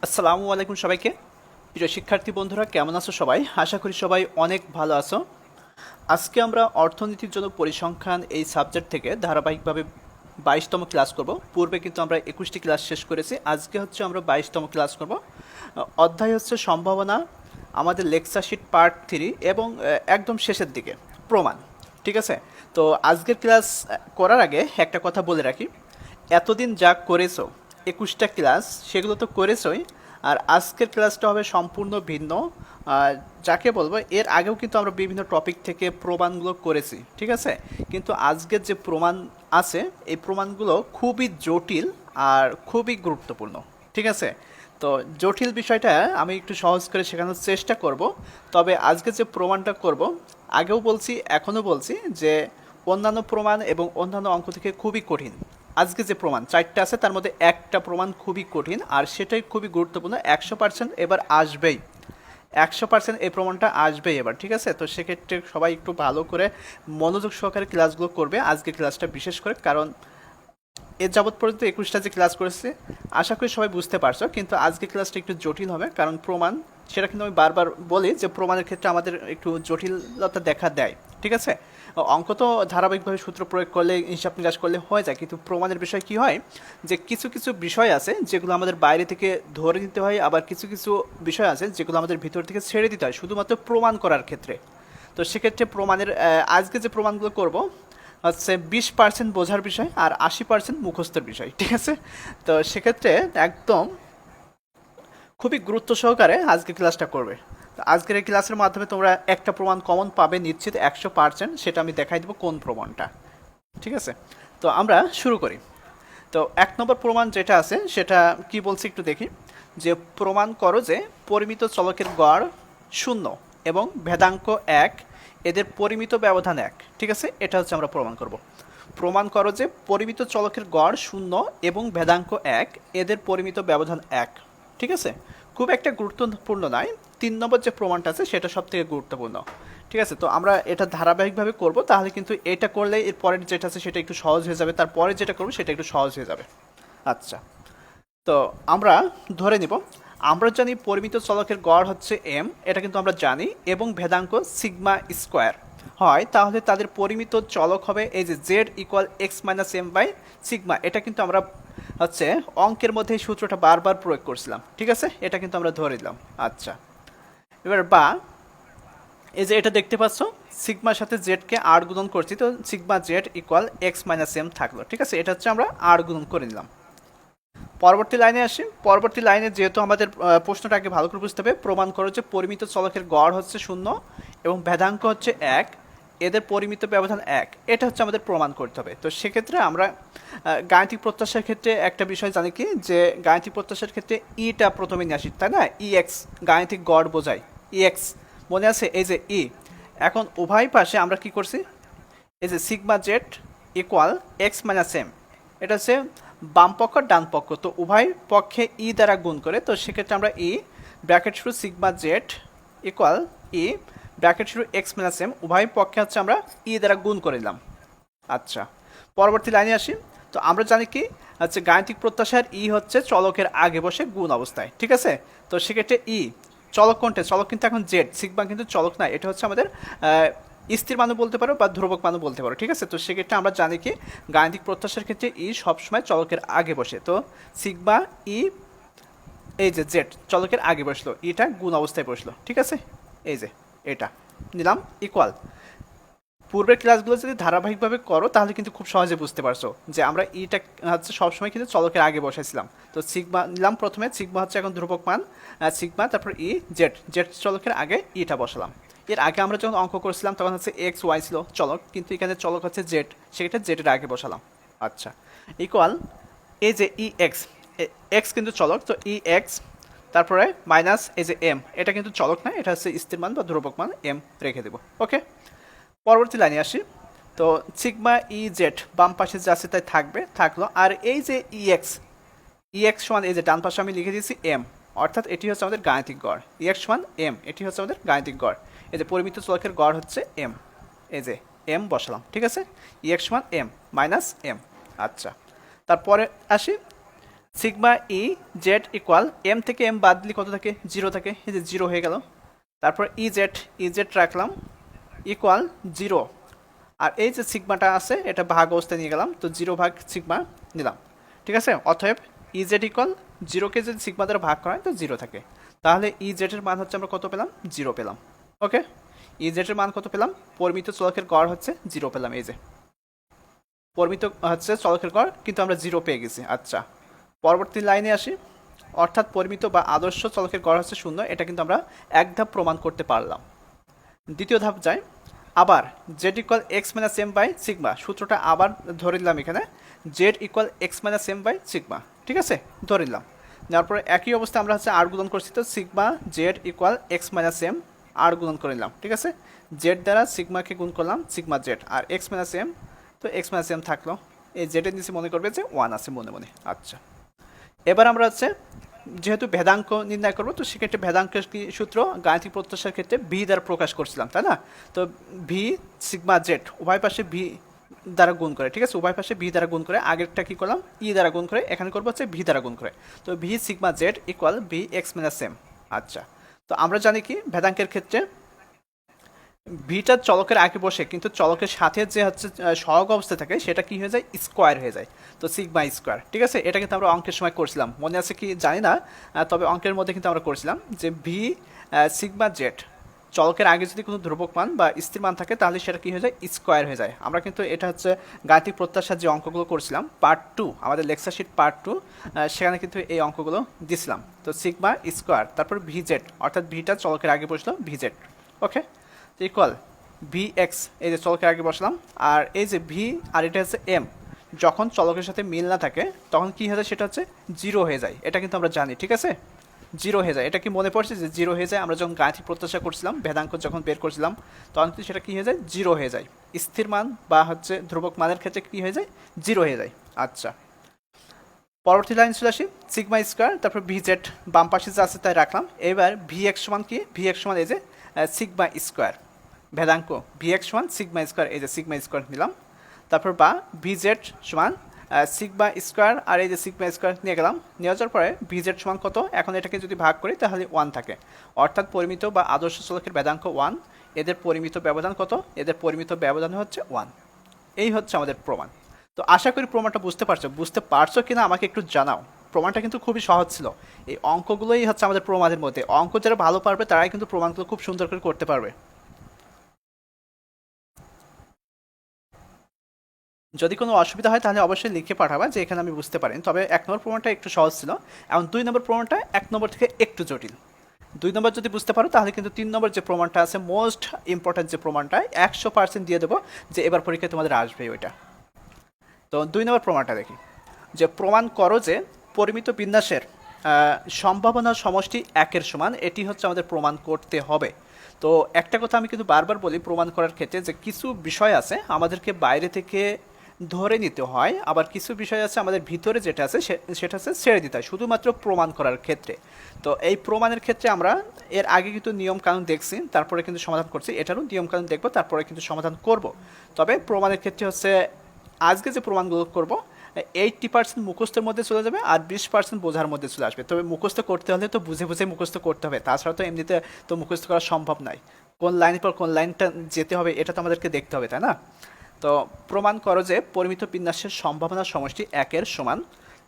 আসসালামু আলাইকুম সবাইকে। প্রিয় শিক্ষার্থী বন্ধুরা, কেমন আছো সবাই? আশা করি সবাই অনেক ভালো আছো। আজকে আমরা অর্থনীতির জন্য পরিসংখ্যান এই সাবজেক্ট থেকে ধারাবাহিকভাবে 22তম ক্লাস করব। পূর্বে কিন্তু আমরা 21টি ক্লাস শেষ করেছি, আজকে হচ্ছে আমরা 22তম ক্লাস করব। অধ্যায় হচ্ছে সম্ভাবনা, আমাদের লেকচার শিট পার্ট 3 এবং একদম শেষের দিকে প্রমাণ। ঠিক আছে, তো আজকের ক্লাস করার আগে একটা কথা বলে রাখি। এতদিন যা করেছো 21টা ক্লাস, সেগুলো তো করেছোই, আর আজকের ক্লাসটা হবে সম্পূর্ণ ভিন্ন। যাকে বলবো, এর আগেও কিন্তু আমরা বিভিন্ন টপিক থেকে প্রমাণগুলো করেছি, ঠিক আছে, কিন্তু আজকের যে প্রমাণ আছে এই প্রমাণগুলো খুবই জটিল আর খুবই গুরুত্বপূর্ণ। ঠিক আছে, তো জটিল বিষয়টা আমি একটু সহজ করে শেখানোর চেষ্টা করব। তবে আজকে যে প্রমাণটা করব, আগেও বলছি এখনও বলছি যে অন্যান্য প্রমাণ এবং অন্যান্য অঙ্ক থেকে খুবই কঠিন। আজকে যে প্রমাণ 4টা আছে, তার মধ্যে একটা প্রমাণ খুবই কঠিন আর সেটাই খুবই গুরুত্বপূর্ণ। 100% এবার আসবেই, 100% এই প্রমাণটা আসবেই এবার। ঠিক আছে, তো সেক্ষেত্রে সবাই একটু ভালো করে মনোযোগ সহকারে ক্লাসগুলো করবে আজকে ক্লাসটা বিশেষ করে, কারণ এর যাবৎ পর্যন্ত 21টা যে ক্লাস করেছে আশা করি সবাই বুঝতে পারছো, কিন্তু আজকে ক্লাসটা একটু জটিল হবে, কারণ প্রমাণ, সেটা কিন্তু আমি বারবার বলি যে প্রমাণের ক্ষেত্রে আমাদের একটু জটিলতা দেখা দেয়। ঠিক আছে, অঙ্ক তো ধারাবাহিকভাবে সূত্র প্রয়োগ করলে, হিসাব নিকাশ করলে হয়ে যায়, কিন্তু প্রমাণের বিষয় কি হয় যে কিছু কিছু বিষয় আছে যেগুলো আমাদের বাইরে থেকে ধরে দিতে হয়, আবার কিছু কিছু বিষয় আছে যেগুলো আমাদের ভিতর থেকে ছেড়ে দিতে হয় শুধুমাত্র প্রমাণ করার ক্ষেত্রে। তো সেক্ষেত্রে প্রমাণের আজকে যে প্রমাণগুলো করব হচ্ছে 20% বোঝার বিষয় আর 80% মুখস্থের বিষয়। ঠিক আছে, তো সেক্ষেত্রে একদম খুবই গুরুত্ব সহকারে আজকে ক্লাসটা করবে। তো আজকের এই ক্লাসের মাধ্যমে তোমরা একটা প্রমাণ কমন পাবে নিশ্চিত 100%, সেটা আমি দেখাই দেবো কোন প্রমাণটা। ঠিক আছে, তো আমরা শুরু করি। তো 1 নম্বর প্রমাণ যেটা আছে সেটা কি বলছে একটু দেখি। যে প্রমাণ করো যে পরিমিত চলকের গড় 0 এবং ভেদাঙ্ক 1, এদের পরিমিত ব্যবধান 1। ঠিক আছে, এটা হচ্ছে আমরা প্রমাণ করব। প্রমাণ করো যে পরিমিত চলকের গড় 0 এবং ভেদাঙ্ক 1, এদের পরিমিত ব্যবধান 1। ঠিক আছে, খুব একটা গুরুত্বপূর্ণ নয়। 3 নম্বর যে প্রমাণটা আছে সেটা সব থেকে গুরুত্বপূর্ণ। ঠিক আছে, তো আমরা এটা ধারাবাহিকভাবে করব, তাহলে কিন্তু এটা করলে এর পরের যেটা আছে সেটা একটু সহজ হয়ে যাবে, তারপরে যেটা করবো সেটা একটু সহজ হয়ে যাবে। আচ্ছা, তো আমরা ধরে নিব, আমরা জানি পরিমিত চলকের গড় হচ্ছে এম, এটা কিন্তু আমরা জানি, এবং ভেদাঙ্ক সিগমা স্কোয়ার হয়, তাহলে তাদের পরিমিত চলক হবে এই যে z equal x minus M by sigma. এটা কিন্তু আমরা হচ্ছে অঙ্কের মধ্যে এই সূত্রটা বারবার প্রয়োগ করছিলাম। ঠিক আছে, এটা কিন্তু আমরা ধরে দিলাম। আচ্ছা, এবার বা এই যে এটা দেখতে পাচ্ছ, সিগমার সাথে জেডকে আর গুণন করছি, তো sigma Z equal x minus m থাকলো। ঠিক আছে, এটা হচ্ছে আমরা আর গুণন করে নিলাম। পরবর্তী লাইনে আসি। পরবর্তী লাইনে যেহেতু আমাদের প্রশ্নটাকে ভালো করে বুঝতে হবে, প্রমাণ করো যে পরিমিত চলকের গড় হচ্ছে 0 এবং ভেদাঙ্ক হচ্ছে 1, এদের পরিমিত ব্যবধান 1। এটা হচ্ছে আমাদের প্রমাণ করতে হবে। তো সেক্ষেত্রে আমরা গাণিতিক প্রত্যাশার ক্ষেত্রে একটা বিষয় জানি কি, যে গাণিতিক প্রত্যাশার ক্ষেত্রে ইটা প্রথমে নিয়ে আসি, তাই না? ই এক্স গাণিতিক গড় বোঝায়, ই এক্স মনে আছে, এই যে ই। এখন উভয় পাশে আমরা কি করছি, এই যে sigma Z equal x minus m, এটা হচ্ছে বাম পক্ষ ডান পক্ষ, তো উভয় পক্ষে ই দ্বারা গুণ করে, তো সেক্ষেত্রে আমরা ই ব্র্যাকেট শুরু সিগমা জেড ইকুয়াল ই ব্র্যাকেট শুরু এক্স মাইনাস এম, উভয় পক্ষে হচ্ছে আমরা ই দ্বারা গুণ করে দিলাম। আচ্ছা, পরবর্তী লাইনে আসি। তো আমরা জানি কি হচ্ছে গাণিতিক প্রত্যাশার ই হচ্ছে চলকের আগে বসে গুণ অবস্থায়। ঠিক আছে, তো সেক্ষেত্রে ই চলক কোনটা, চলক কিন্তু এখন জেড, সিগমা কিন্তু চলক না, এটা হচ্ছে আমাদের স্থির মানও বলতে পারো বা ধ্রুবক মানও বলতে পারো। ঠিক আছে, তো সেক্ষেত্রে আমরা জানি কি গাণিতিক প্রত্যাশার ক্ষেত্রে ই সবসময় চলকের আগে বসে, তো সিগমা ই এই যে জেড চলকের আগে বসলো, ইটা গুণ অবস্থায় বসলো। ঠিক আছে, এই যে এটা নিলাম ইকুয়াল। পূর্বের ক্লাসগুলো যদি ধারাবাহিকভাবে করো তাহলে কিন্তু খুব সহজে বুঝতে পারছো যে আমরা ইটা হচ্ছে সবসময় কিন্তু চলকের আগে বসাইছিলাম। তো সিগমা নিলাম প্রথমে, সিগমা হচ্ছে এখন ধ্রুবক মান, সিগমা তারপর ই জেড, জেড চলকের আগে ইটা বসালাম। এর আগে আমরা যখন অঙ্ক করছিলাম তখন হচ্ছে এক্স ওয়াই ছিল চলক, কিন্তু এখানে চলক হচ্ছে জেড, সেটা জেডের আগে বসালাম। আচ্ছা, ইকুয়াল এই যে ই এক্স, এক্স কিন্তু চলক, তো ই এক্স তারপরে মাইনাস এই যে এম, এটা কিন্তু চলক না, এটা হচ্ছে স্থির মান বা ধ্রুবক মান, এম রেখে দেবো। ওকে, পরবর্তী লাইনে আসি। তো সিগমা ই জেড বাম পাশে যা আছে তাই থাকলো, আর এই যে ইএক্স, ইএক্স সমান এই যে ডান পাশে আমি লিখে দিয়েছি এম, অর্থাৎ এটি হচ্ছে আমাদের গাণিতিক গড়। ইএক্স সমান এম, এটি হচ্ছে আমাদের গাণিতিক গড়। এই যে পরিমিত চলকের গড় হচ্ছে এম, এই যে এম বসালাম। ঠিক আছে, ইএক্স সমান এম মাইনাস এম। আচ্ছা, তারপরে আসি sigma E Z equal M থেকে এম বাদ দিলে কত থাকে, 0 থাকে, এই যে 0 হয়ে গেল। তারপর ই জেড রাখলাম ইকুয়াল 0, আর এই যে সিগমাটা আছে এটা ভাগ অবস্থায় নিয়ে গেলাম, তো 0 ভাগ সিগমা নিলাম, ঠিক আছে। অতএব ই জেড ইকুয়াল 0কে যদি সিগমা দ্বারা ভাগ করা হয় তো 0 থাকে, তাহলে ই জেডের মান হচ্ছে আমরা কত পেলাম, 0 পেলাম। ওকে, ই জেডের মান কত পেলাম, পরিমিত চলকের গড় হচ্ছে 0 পেলাম, এই যে পরিমিত হচ্ছে চলকের গড়, কিন্তু আমরা 0 পেয়ে গেছি। আচ্ছা, পরবর্তী লাইনে আসি, অর্থাৎ পরিমিত বা আদর্শ চলকের গড় হচ্ছে 0, এটা কিন্তু আমরা এক ধাপ প্রমাণ করতে পারলাম। দ্বিতীয় ধাপ যাই, আবার Z equal x minus M by sigma, সূত্রটা আবার ধরে নিলাম এখানে, Z equal x minus M by sigma, ঠিক আছে, ধরে নিলাম। নেওয়ার পরে একই অবস্থা আমরা হচ্ছে আর গুণন করছি, তো sigma Z equal x minus m আর গুণন করে নিলাম, ঠিক আছে। জেড দ্বারা সিগমাকে গুণ করলাম সিগমা জেড, আর এক্স মাইনাস এম, তো এক্স মাইনাস এম থাকলো, এই জেডের নিচে মনে করবে যে 1 আছে মনে মনে। আচ্ছা, এবার আমরা হচ্ছে যেহেতু ভেদাঙ্ক নির্ণয় করবো, তো সেক্ষেত্রে ভেদাঙ্কের কি সূত্র, গাণিতিক প্রত্যাশার ক্ষেত্রে ভি দ্বারা প্রকাশ করছিলাম, তাই না। তো ভি সিগমা জেড উভয় পাশে ভি দ্বারা গুণ করে, ঠিক আছে, উভয় পাশে ভি দ্বারা গুণ করে, আগেরটা কি করলাম ই দ্বারা গুণ করে, এখানে করবো হচ্ছে ভি দ্বারা গুণ করে, তো V sigma Z equal V X minus M. আচ্ছা, তো আমরা জানি কি ভেদাঙ্কের ক্ষেত্রে ভিটা চলকের আগে বসে, কিন্তু চলকের সাথে যে হচ্ছে সহগ অবস্থায় থাকে সেটা কি হয়ে যায়, স্কোয়ার হয়ে যায়, তো সিগমা স্কোয়ার, ঠিক আছে। এটা কিন্তু আমরা অঙ্কের সময় করছিলাম, মনে আছে কি জানি না, তবে অঙ্কের মধ্যে কিন্তু আমরা করছিলাম যে ভি সিগমা জেড চলকের আগে যদি কোনো ধ্রুবক মান বা স্থির মান থাকে তাহলে সেটা কি হয়ে যায়, স্কোয়ার হয়ে যায়। আমরা কিন্তু এটা হচ্ছে গাণিতিক প্রত্যাশার যে অঙ্কগুলো করছিলাম পার্ট 2, আমাদের লেকচার শিট পার্ট 2, সেখানে কিন্তু এই অঙ্কগুলো দিছিলাম। তো সিগমা স্কোয়ার, তারপর ভি জেড, অর্থাৎ ভিটা চলকের আগে বসলো ভি জেড, ওকে, ইকুয়াল ভি এক্স, এই যে চলকের আগে বসলাম, আর এই যে ভি আর এটা হচ্ছে এম, যখন চলকের সাথে মিল না থাকে তখন কি হয়ে যায়, সেটা হচ্ছে 0 হয়ে যায়, এটা কিন্তু আমরা জানি, ঠিক আছে, 0 হয়ে যায়। এটা কি মনে পড়ছে যে 0 হয়ে যায়, আমরা যখন গাণিতিক প্রত্যাশা করছিলাম, ভেদাঙ্ক যখন বের করছিলাম, তখন কিন্তু সেটা কি হয়ে যায়, 0 হয়ে যায়, স্থির মান বা হচ্ছে ধ্রুবক মানের ক্ষেত্রে কি হয়ে যায়, 0 হয়ে যায়। আচ্ছা, পরবর্তী লাইন চলে আসি, সিগমা স্কোয়ার, তারপর ভি জেড বাম পাশে যা আছে তাই রাখলাম। এবার ভি এক্স সমান কি, ভি এক্স সমান এই যে সিগমা স্কোয়ার, ভেদাঙ্ক ভি এক্স সমান সিগমা স্কোয়ার, এই যে সিগমা স্কোয়ার নিলাম। তারপর বা ভি জেড সমান সিগমা স্কোয়ার, আর এই যে সিগমা স্কোয়ার নিয়ে গেলাম, নিয়ে যাওয়ার পরে ভি জেড সমান কত, এখন এটাকে যদি ভাগ করি তাহলে 1 থাকে, অর্থাৎ পরিমিত বা আদর্শ চলকের ভেদাঙ্ক 1, এদের পরিমিত ব্যবধান কত, এদের পরিমিত ব্যবধান হচ্ছে 1। এই হচ্ছে আমাদের প্রমাণ। তো আশা করি প্রমাণটা বুঝতে পারছো কিনা আমাকে একটু জানাও। প্রমাণটা কিন্তু খুবই সহজ ছিল, এই অঙ্কগুলোই হচ্ছে আমাদের প্রমাণের মধ্যে, অঙ্ক যারা ভালো পারবে তারাই কিন্তু প্রমাণগুলো খুব সুন্দর করে করতে পারবে। যদি কোনো অসুবিধা হয় তাহলে অবশ্যই লিখে পাঠাবা যে এখানে আমি বুঝতে পারি। তবে 1 নম্বর প্রমাণটা একটু সহজ ছিল, এবং 2 নম্বর প্রমাণটা 1 নম্বর থেকে একটু জটিল। 2 নম্বর যদি বুঝতে পারো তাহলে কিন্তু 3 নম্বর যে প্রমাণটা আছে, মোস্ট ইম্পর্ট্যান্ট যে প্রমাণটা, 100% দিয়ে দেবো যে এবার পরীক্ষায় তোমাদের আসবে ওইটা। তো 2 নম্বর প্রমাণটা দেখি, যে প্রমাণ করো যে পরিমিত বিন্যাসের সম্ভাবনা সমষ্টি 1-এর সমান, এটি হচ্ছে আমাদের প্রমাণ করতে হবে। তো একটা কথা আমি কিন্তু বারবার বলি প্রমাণ করার ক্ষেত্রে, যে কিছু বিষয় আছে আমাদেরকে বাইরে থেকে ধরে নিতে হয়, আবার কিছু বিষয় আছে আমাদের ভিতরে যেটা আছে সেটা হচ্ছে ছেড়ে দিতে হয় শুধুমাত্র প্রমাণ করার ক্ষেত্রে। তো এই প্রমাণের ক্ষেত্রে আমরা এর আগে কিন্তু নিয়ম কানুন দেখছি, তারপরে কিন্তু সমাধান করছি, এটারও নিয়ম কানুন দেখবো, তারপরে কিন্তু সমাধান করব। তবে প্রমাণের ক্ষেত্রে হচ্ছে আজকে যে প্রমাণগুলো করব 80% মুখস্থের মধ্যে চলে যাবে, আর 20% বোঝার মধ্যে চলে আসবে। তবে মুখস্থ করতে হলে তো বুঝে বুঝে মুখস্থ করতে হবে, তাছাড়া তো এমনিতে তো মুখস্থ করা সম্ভব নয়। কোন লাইনের পর কোন লাইনটা যেতে হবে এটা তো আমাদেরকে দেখতে হবে, তাই না। তো প্রমাণ করো যে পরিমিত বিন্যাসের সম্ভাবনা সমষ্টি 1-এর সমান।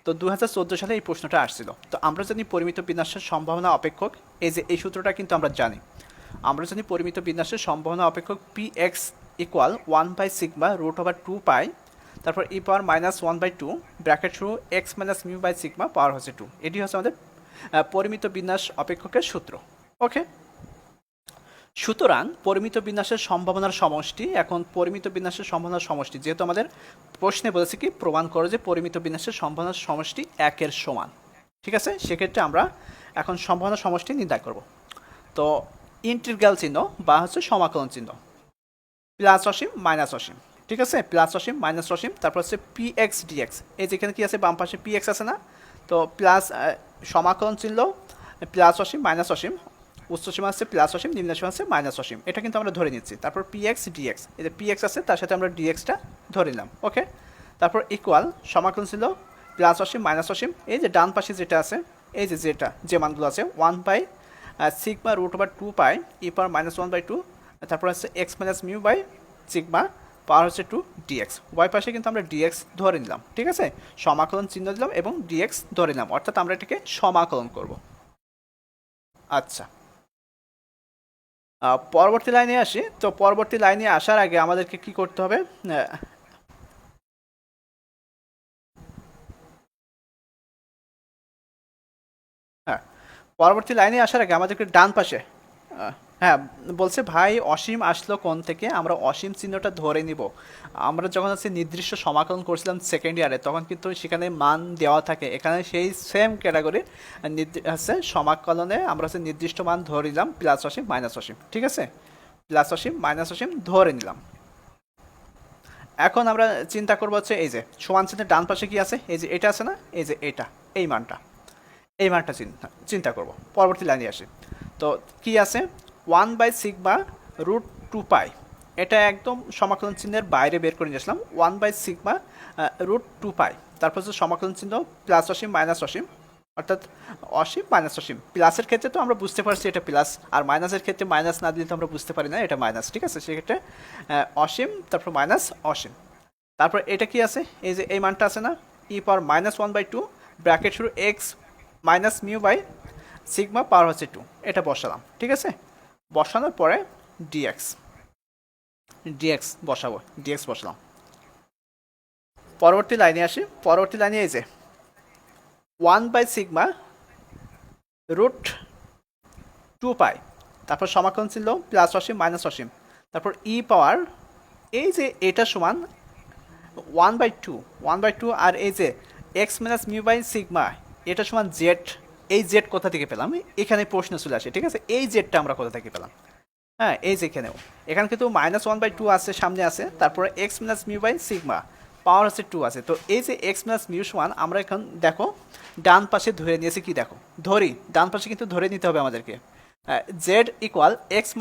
তো 2014 সালে এই প্রশ্নটা আসছিল। তো আমরা জানি পরিমিত বিন্যাসের সম্ভাবনা অপেক্ষক, এই যে এই সূত্রটা কিন্তু আমরা জানি, আমরা জানি পরিমিত বিন্যাসের সম্ভাবনা অপেক্ষক পি এক্স ইকুয়াল 1/σ√2 পাই, তারপর ই পাওয়ার -1/2 ব্র্যাকেট শুরু x minus mu by sigma power হচ্ছে 2। এটি হচ্ছে আমাদের পরিমিত বিন্যাস অপেক্ষকের সূত্র। ওকে, সুতরাং পরিমিত বিন্যাসের সম্ভাবনার সমষ্টি, এখন পরিমিত বিন্যাসের সম্ভাবনার সমষ্টি যেহেতু আমাদের প্রশ্নে বলেছে কি প্রমাণ করো যে পরিমিত বিন্যাসের সম্ভাবনার সমষ্টি 1-এর সমান, ঠিক আছে। সেক্ষেত্রে আমরা এখন সম্ভাবনা সমষ্টি নির্ণয় করব। তো ইন্টিগ্রাল চিহ্ন বা হচ্ছে সমাকলন চিহ্ন, প্লাস অসীম মাইনাস অসীম, ঠিক আছে, প্লাস অসীম মাইনাস অসীম, তারপর হচ্ছে পি এক্স ডিএক্স, এই যেখানে কি আছে বাম পাশে পি এক্স আছে না, তো প্লাস সমাকলন চিহ্ন প্লাস অসীম মাইনাস অসীম, উচ্চ সীমা আছে প্লাস অসীম, নিম্ন সীমা আছে মাইনাস অসীম, এটা কিন্তু আমরা ধরে নিচ্ছি। তারপর পি এক্স ডিএক্স, এই যে পি এক্স আছে তার সাথে আমরা ডিএক্সটা ধরে নিলাম, ওকে। তারপর ইকুয়াল সমাকলন ছিল প্লাস অসীম মাইনাস অসীম, এই যে ডান পাশে যেটা আছে, এই যে যে মানগুলো আছে 1/σ √2π e⁻−1/2, তারপর আছে x - μ বাই সিগমা পাওয়ার হচ্ছে 2 dx। ওয়াই পাশে কিন্তু আমরা dx ধরে নিলাম, ঠিক আছে, সমাকলন চিহ্ন দিলাম এবং dx ধরে নিলাম, অর্থাৎ আমরা এটাকে সমাকলন করব। আচ্ছা, পরবর্তী লাইনে আসি। তো পরবর্তী লাইনে আসার আগে আমাদেরকে কি করতে হবে, হ্যাঁ, পরবর্তী লাইনে আসার আগে আমাদেরকে ডান পাশে, হ্যাঁ, বলছে ভাই অসীম আসলো কোণ থেকে, আমরা অসীম চিহ্নটা ধরে নিব। আমরা যখন হচ্ছে নির্দিষ্ট সমাকলন করছিলাম সেকেন্ড ইয়ারে, তখন কিন্তু সেখানে মান দেওয়া থাকে, এখানে সেই সেম ক্যাটাগরি হচ্ছে সমাকলনে আমরা হচ্ছে নির্দিষ্ট মান ধরে নিলাম, প্লাস অসীম মাইনাস অসীম, ঠিক আছে, প্লাস অসীম মাইনাস অসীম ধরে নিলাম। এখন আমরা চিন্তা করবো হচ্ছে এই যে সমান চিহ্নের ডান পাশে কি আছে, এই যে এটা আছে না, এই যে এটা, এই মানটা চিন্তা করব। পরবর্তী লাইনে আসি। তো কি আছে, 1/σ√2π, এটা একদম সমাকলন চিহ্নের বাইরে বের করে নিয়ে আসলাম, 1/σ√2π, তারপর হচ্ছে সমাকলন চিহ্ন প্লাস অসীম মাইনাস অসীম, অর্থাৎ অসীম মাইনাস অসীম। প্লাসের ক্ষেত্রে তো আমরা বুঝতে পারছি এটা প্লাস, আর মাইনাসের ক্ষেত্রে মাইনাস না দিলে তো আমরা বুঝতে পারি না এটা মাইনাস, ঠিক আছে, সেক্ষেত্রে অসীম তারপর মাইনাস অসীম। তারপর এটা কি আছে, এই যে এই মানটা আছে না, e⁻−1/2 ব্র্যাকেট শুরু x - μ বাই সিগমা পাওয়ার হচ্ছে 2, এটা বসালাম, ঠিক আছে, বসানোর পরে dx বসালাম। পরবর্তী লাইনে আসি। পরবর্তী লাইনে এই যে 1/σ√2π, তারপর সমাকলন ছিল প্লাস অসীম মাইনাস অসীম, তারপর ই পাওয়ার, এই যে এটা সমান 1/2, আর এই যে x - μ বাই সিগমা এটা সমান জেড। এই জেড কোথা থেকে পেলাম, এখানে প্রশ্ন চলে আসে, ঠিক আছে, এই জেডটা আমরা কোথা থেকে পেলাম, হ্যাঁ, এই যে এখানে কিন্তু -1/2 আছে, সামনে আছে, তারপরে x - μ বাই সিগমা পাওয়ার হচ্ছে 2 আছে। তো এই যে x - μ সমান, আমরা এখন দেখো ডান পাশে ধরে নিয়েছি, কি দেখো ধরি, ডান পাশে কিন্তু ধরে নিতে হবে আমাদেরকে, z ইকুয়াল x - μ,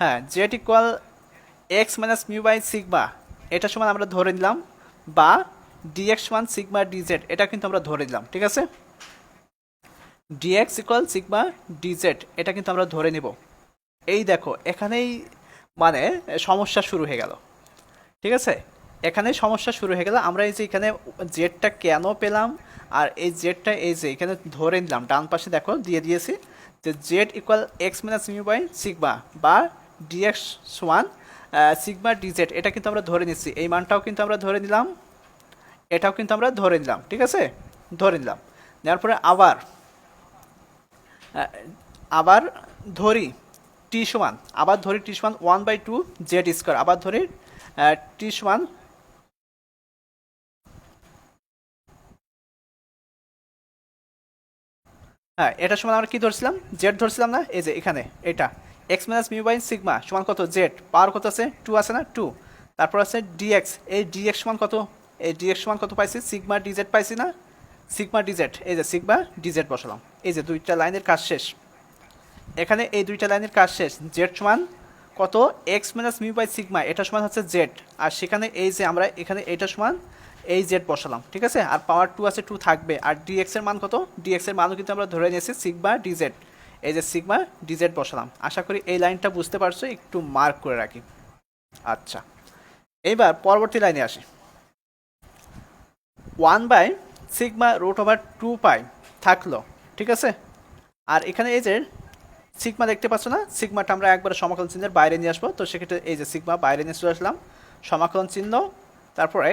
হ্যাঁ, z equal x - μ by sigma, এটা সমান আমরা ধরে নিলাম, বা dx সমান সিগমা dz, এটা কিন্তু আমরা ধরে নিলাম, ঠিক আছে, dx ইকুয়াল সিগমা dz, এটা কিন্তু আমরা ধরে নিব। এই দেখো এখানেই মানে সমস্যা শুরু হয়ে গেল, ঠিক আছে, এখানে সমস্যা শুরু হয়ে গেল। আমরা এই যে এখানে জেডটা কেন পেলাম, আর এই জেডটা এই যে এখানে ধরে নিলাম, ডান পাশে দেখো দিয়ে দিয়েছি যে z equal x - μ by sigma, বা dx সমান সিগমা dz, এটা কিন্তু আমরা ধরে নিচ্ছি, এই মানটাও কিন্তু আমরা ধরে নিলাম, এটাও কিন্তু আমরা ধরে নিলাম, ঠিক আছে, ধরে নিলাম। নেওয়ার পরে আবার ধরি টি সমান, 1/2 জেড স্কোয়ার, আবার ধরি টি সমান, হ্যাঁ, এটা সমান আমরা কি ধরছিলাম, জেড ধরছিলাম না, এই যে এখানে এটা x - μ বাই সিগমা সমান কত, জেড পাওয়ার কত আছে 2 আছে না, 2, তারপর আছে dx, এই dx সমান কত, এই dx সমান কত পাইছি, সিগমা dz পাইছি না, সিগমা dz, এই যে সিগমা dz বসালাম। এই যে দুইটা লাইনের কাজ শেষ, এখানে এই দুইটা লাইনের কাজ শেষ। জেড সমান কত, x - μ বাই সিগমা, এটা সমান হচ্ছে জেড, আর সেখানে এই যে আমরা এখানে এটা সমান এই জেড বসালাম, ঠিক আছে, আর পাওয়ার 2 আছে, 2 থাকবে, আর dx এর মান কত, dx এর মানও কিন্তু আমরা ধরে নিয়েছি সিগমা dz, এই যে সিগমা dz বসালাম। আশা করি এই লাইনটা বুঝতে পারছো, একটু মার্ক করে রাখি। আচ্ছা, এইবার পরবর্তী লাইনে আসি। 1/σ√2π থাকলো, ঠিক আছে, আর এখানে এই যে সিগমা দেখতে পাচ্ছ না, সিগমাটা আমরা একবারে সমাকলন চিহ্নের বাইরে নিয়ে আসবো, তো সেক্ষেত্রে এই যে সিগমা বাইরে নিয়ে চলে আসলাম, সমাকলন চিহ্ন, তারপরে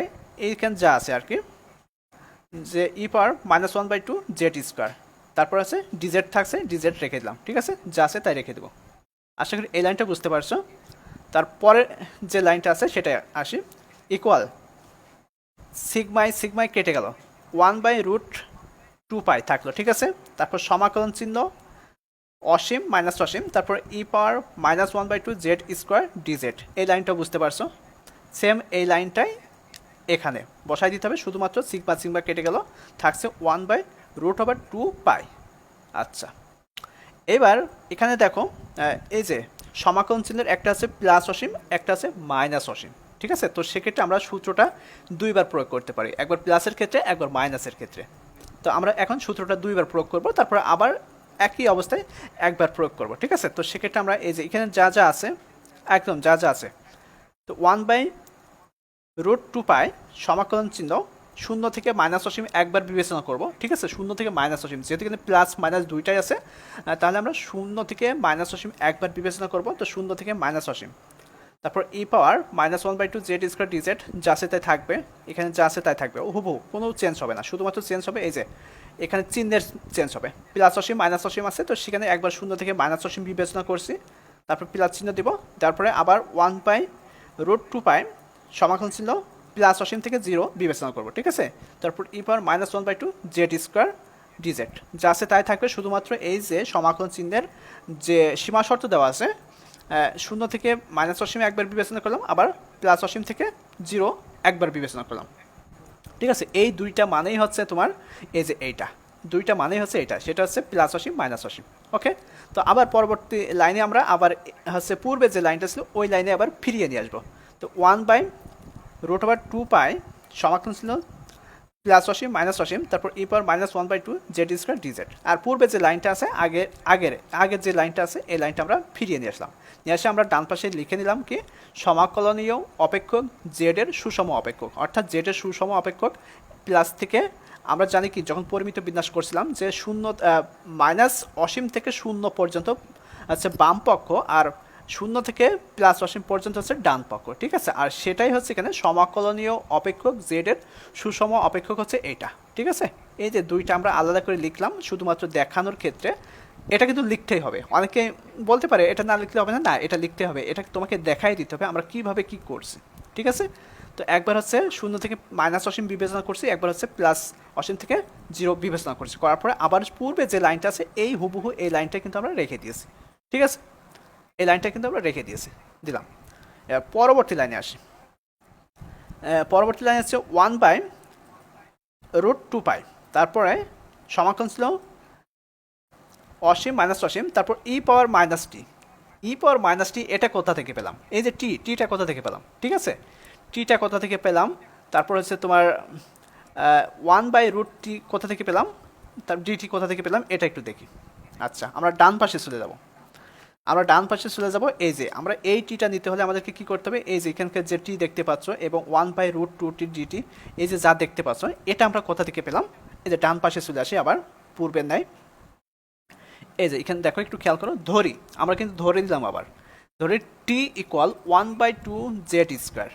এইখানে যা আছে আর কি, যে e⁻−1/2 জেড স্কোয়ার, তারপর আছে ডিজেড থাকছে, ডিজেড রেখে দিলাম, ঠিক আছে, যা আছে তাই রেখে দেবো। আশা করি এই লাইনটা বুঝতে পারছো। তারপরে যে লাইনটা আছে সেটা আসি, ইকুয়াল সিগমায় কেটে গেল, 1/√2π থাকলো, ঠিক আছে, তারপর সমাকলন চিহ্ন অসীম মাইনাস অসীম, তারপর e⁻−1/2 জেড স্কোয়ার ডিজেড, এই লাইনটা বুঝতে পারছো। সেম এই লাইনটাই এখানে বসাই দিতে হবে, শুধুমাত্র সিগমা কেটে গেল, থাকছে 1/√2π। আচ্ছা, এবার এখানে দেখো এই যে সমাকলন চিহ্নের একটা আছে প্লাস অসীম, একটা আছে মাইনাস অসীম, ঠিক আছে? তো সেক্ষেত্রে আমরা সূত্রটা দুইবার প্রয়োগ করতে পারি, একবার প্লাসের ক্ষেত্রে একবার মাইনাসের ক্ষেত্রে। তো আমরা এখন সূত্রটা দুইবার প্রয়োগ করব, তারপর আবার একই অবস্থায় একবার প্রয়োগ করব, ঠিক আছে? তো সেক্ষেত্রে আমরা এই যে এখানে যা যা আছে, একদম যা যা আছে, তো 1/√2π সমাকলন চিহ্ন শূন্য থেকে মাইনাস অসীম একবার বিবেচনা করব, ঠিক আছে? শূন্য থেকে মাইনাস অসীম, যেহেতু এখানে প্লাস মাইনাস দুইটাই আছে, তাহলে আমরা শূন্য থেকে মাইনাস অসীম একবার বিবেচনা করব, তো শূন্য থেকে মাইনাস অসীম। তারপর e⁻−1/2 z² dz যা আছে তাই থাকবে, এখানে যা আছে তাই থাকবে, হুবহু কোনো চেঞ্জ হবে না, শুধুমাত্র চেঞ্জ হবে এই যে এখানে চিহ্নের চেঞ্জ হবে, প্লাস অসীম মাইনাস অসীম আছে, তো সেখানে একবার শূন্য থেকে মাইনাস অসীম বিবেচনা করছি, তারপর প্লাস চিহ্ন দিব, তারপরে আবার 1/√2π সমাকলন চিহ্ন প্লাস অসীম থেকে 0 বিবেচনা করব, ঠিক আছে? তারপর e⁻−1/2 z² dz যা আছে তাই থাকবে, শুধুমাত্র এই যে সমাকলন চিহ্নের যে সীমা শর্ত দেওয়া আছে, শূন্য থেকে মাইনাস অসীমে একবার বিবেচনা করলাম, আবার প্লাস অসীম থেকে 0 একবার বিবেচনা করলাম, ঠিক আছে? এই দুইটা মানেই হচ্ছে তোমার এই যে এইটা, দুইটা মানেই হচ্ছে এইটা, সেটা হচ্ছে প্লাস অসীম মাইনাস অসীম। ওকে, তো আবার পরবর্তী লাইনে আমরা আবার হচ্ছে পূর্বে যে লাইনটা ছিল ওই লাইনে আবার ফিরিয়ে নিয়ে আসবো। তো 1/√2π সমাকলন ছিল প্লাস অসীম মাইনাস অসীম, তারপর e⁻−1/2 z² dz। আর পূর্বে যে লাইনটা আছে আগের যে লাইনটা আছে এই লাইনটা আমরা ফিরিয়ে নিয়ে আসলাম, নিয়ে আসে আমরা ডান পাশে লিখে নিলাম কি সমাকলনীয় অপেক্ষক জেড এর সুষম অপেক্ষক, অর্থাৎ জেড এর সুষম অপেক্ষক প্লাস থেকে আমরা জানি কি যখন পরিমিত বিন্যাস করছিলাম যে শূন্য মাইনাস অসীম থেকে শূন্য পর্যন্ত আচ্ছা বাম পক্ষ, আর শূন্য থেকে প্লাস অসীম পর্যন্ত হচ্ছে ডান পক্ষ, ঠিক আছে? আর সেটাই হচ্ছে এখানে সমাকলনীয় অপেক্ষক জেড এর সুষম অপেক্ষক হচ্ছে এইটা, ঠিক আছে? এই যে দুইটা আমরা আলাদা করে লিখলাম শুধুমাত্র দেখানোর ক্ষেত্রে, এটা কিন্তু লিখতেই হবে। অনেকে বলতে পারে এটা না লিখলে হবে না, না এটা লিখতে হবে, এটা তোমাকে দেখাই দিতে হবে আমরা কিভাবে কি করছি, ঠিক আছে? তো একবার হচ্ছে শূন্য থেকে মাইনাস অসীম বিবেচনা করছি, একবার হচ্ছে প্লাস অসীম থেকে 0 বিবেচনা করছি, করার পরে আবার পূর্বে যে লাইনটা আছে এই হুবহু এই লাইনটা কিন্তু আমরা রেখে দিয়েছি, ঠিক আছে? এই লাইনটা কিন্তু আমরা রেখে দিলাম। পরবর্তী লাইনে আসি, পরবর্তী লাইন হচ্ছে 1/√2π, তারপরে সমাকলন ছিল অসীম মাইনাস অসীম, তারপর e⁻−t এটা কোথা থেকে পেলাম, এই যে টিটা কোথা থেকে পেলাম, ঠিক আছে? টিটা কোথা থেকে পেলাম, তারপর হচ্ছে তোমার 1/√t কোথা থেকে পেলাম, তার ডিটি কোথা থেকে পেলাম এটা একটু দেখি। আচ্ছা, আমরা ডান পাশে চলে যাব, এই যে আমরা এই টিটা নিতে হলে আমাদেরকে কি করতে হবে, এই যে এখানকার যে টি দেখতে পাচ্ছ এবং 1/√2t ডিটি এই যে যা দেখতে পাচ্ছ এটা আমরা কোথা থেকে পেলাম, এই যে ডান পাশে চলে আসি আবার পূর্বের ন্যায়, এই যে এখানে দেখো একটু খেয়াল করো, আমরা কিন্তু ধরে দিলাম, আবার ধরি টি ইকুয়াল 1/2 z²,